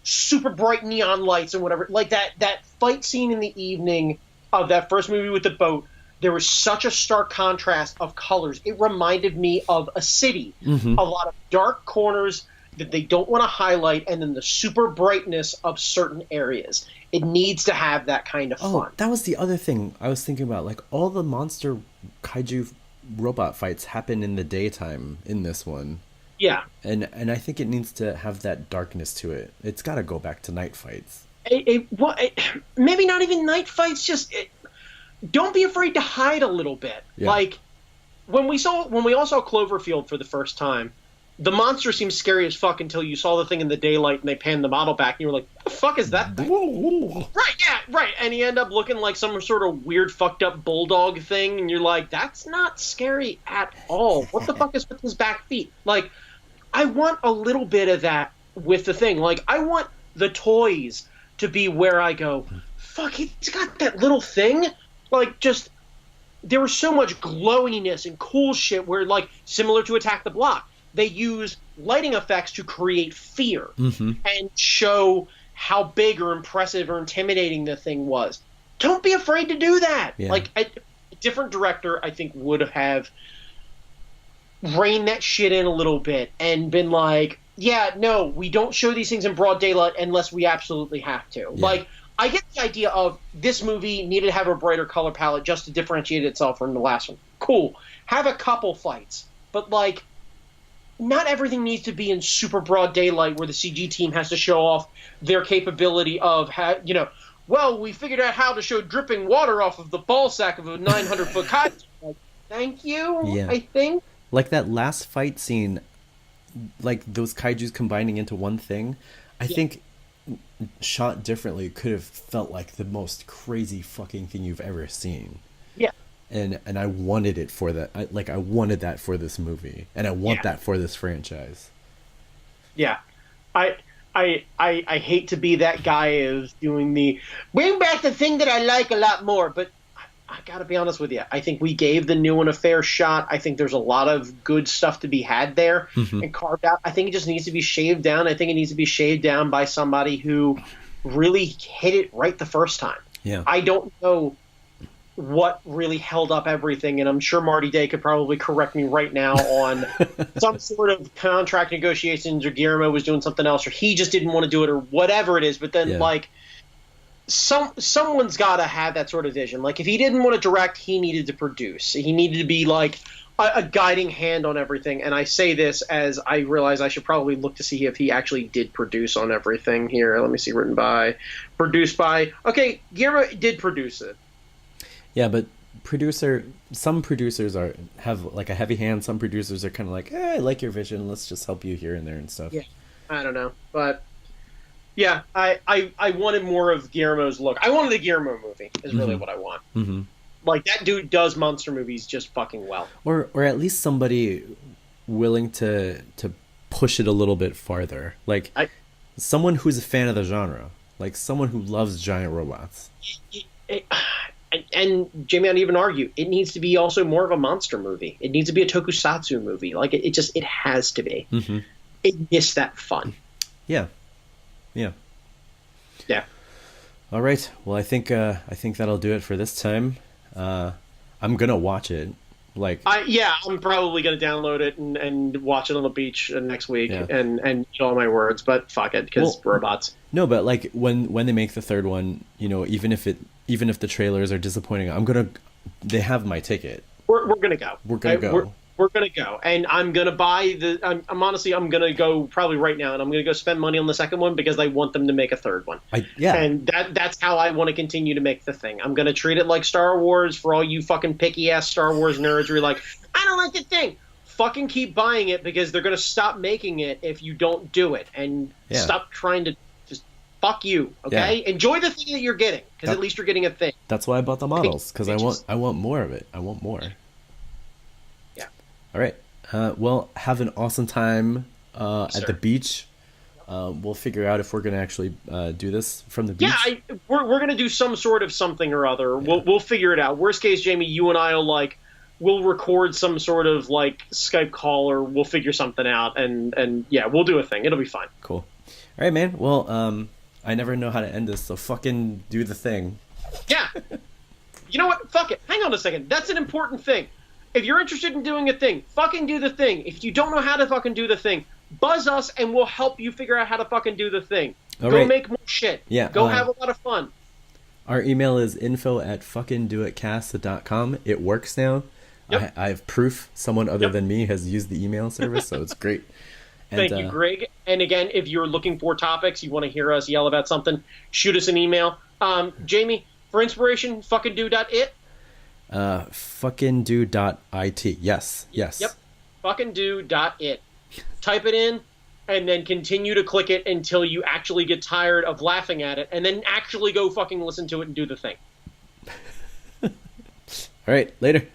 super bright neon lights and whatever. Like that fight scene in the evening of that first movie with the boat. There was such a stark contrast of colors. It reminded me of a city. Mm-hmm. A lot of dark corners that they don't want to highlight, and then the super brightness of certain areas. It needs to have that kind of fun. That was the other thing I was thinking about. Like, all the monster kaiju robot fights happen in the daytime in this one. Yeah. And I think it needs to have that darkness to it. It's got to go back to night fights. Maybe not even night fights, just don't be afraid to hide a little bit. Yeah. Like, when we all saw Cloverfield for the first time, the monster seemed scary as fuck until you saw the thing in the daylight and they panned the model back and you were like, what the fuck is that thing? Right, yeah, right. And you end up looking like some sort of weird fucked up bulldog thing and you're like, that's not scary at all. What the fuck is with his back feet? Like, I want a little bit of that with the thing. Like, I want the toys to be where I go, fuck, he's got that little thing. Like, just, there was so much glowiness and cool shit where, like, similar to Attack the Block, they use lighting effects to create fear and show how big or impressive or intimidating the thing was. Don't be afraid to do that. Yeah. Like, a different director, I think, would have reined that shit in a little bit and been like, yeah, no, we don't show these things in broad daylight unless we absolutely have to. Yeah. Like, I get the idea of this movie needed to have a brighter color palette just to differentiate itself from the last one. Cool. Have a couple fights. But, like, not everything needs to be in super broad daylight where the CG team has to show off their capability of, well, we figured out how to show dripping water off of the ball sack of a 900-foot kaiju. Like, thank you, Yeah. I think. Like that last fight scene, like those kaijus combining into one thing, I think shot differently could have felt like the most crazy fucking thing you've ever seen. Yeah. And I wanted it for that. I wanted that for this movie, and I want that for this franchise. Yeah. I hate to be that guy of doing the bring back the thing that I like a lot more, but I gotta be honest with you. I think we gave the new one a fair shot. I think there's a lot of good stuff to be had there and carved out. I think it just needs to be shaved down. I think it needs to be shaved down by somebody who really hit it right the first time. Yeah. I don't know what really held up everything, and I'm sure Marty Day could probably correct me right now on some sort of contract negotiations, or Guillermo was doing something else, or he just didn't want to do it, or whatever it is. But then, like, someone's got to have that sort of vision. Like, if he didn't want to direct, he needed to produce. He needed to be like a guiding hand on everything. And I say this as I realize I should probably look to see if he actually did produce on everything here. Let me see, written by, produced by. Okay, Guillermo did produce it. Yeah, but some producers have like a heavy hand. Some producers are kind of like, I like your vision. Let's just help you here and there and stuff. Yeah, I don't know, but yeah, I wanted more of Guillermo's look. I wanted a Guillermo movie. Is really what I want. Mm-hmm. Like, that dude does monster movies just fucking well. Or at least somebody willing to push it a little bit farther. Like someone who's a fan of the genre, like someone who loves giant robots. And Jamie, I'd even argue it needs to be also more of a monster movie. It needs to be a tokusatsu movie. Like, it has to be. Mm-hmm. It missed that fun. Yeah. All right. Well, I think that'll do it for this time. I'm gonna watch it. I'm probably gonna download it and watch it on the beach next week and eat all my words. But fuck it, because robots. No, but like when they make the third one, even if the trailers are disappointing, they have my ticket. We're gonna go. We're gonna go. We're gonna go, and I'm gonna buy I'm honestly gonna go probably right now, and I'm gonna go spend money on the second one because I want them to make a third one. And that's how I want to continue to make the thing. I'm gonna treat it like Star Wars for all you fucking picky ass Star Wars nerds who are like, I don't like the thing. Fucking keep buying it because they're gonna stop making it if you don't do it, and stop trying to. Fuck you, okay? Yeah. Enjoy the thing that you're getting, because at least you're getting a thing. That's why I bought the models, because I want more of it. I want more. Yeah. All right. Well, have an awesome time at the beach. We'll figure out if we're going to actually do this from the beach. Yeah, we're going to do some sort of something or other. Yeah. We'll figure it out. Worst case, Jamie, you and I will we'll record some sort of Skype call, or we'll figure something out, and yeah, we'll do a thing. It'll be fine. Cool. All right, man. Well, I never know how to end this, so fucking do the thing. Yeah. You know what? Fuck it. Hang on a second. That's an important thing. If you're interested in doing a thing, fucking do the thing. If you don't know how to fucking do the thing, buzz us and we'll help you figure out how to fucking do the thing. All Go right. make more shit. Yeah, Go have a lot of fun. Our email is info@fuckingdoitcast.com. It works now. Yep. I have proof someone other than me has used the email service, so it's great. And, Thank you, Greg. And again, if you're looking for topics, you want to hear us yell about something, shoot us an email. Jamie, for inspiration, fuckingdo.it. Fuckingdo.it. Yes. Yep. Fuckingdo.it. Type it in, and then continue to click it until you actually get tired of laughing at it, and then actually go fucking listen to it and do the thing. All right. Later.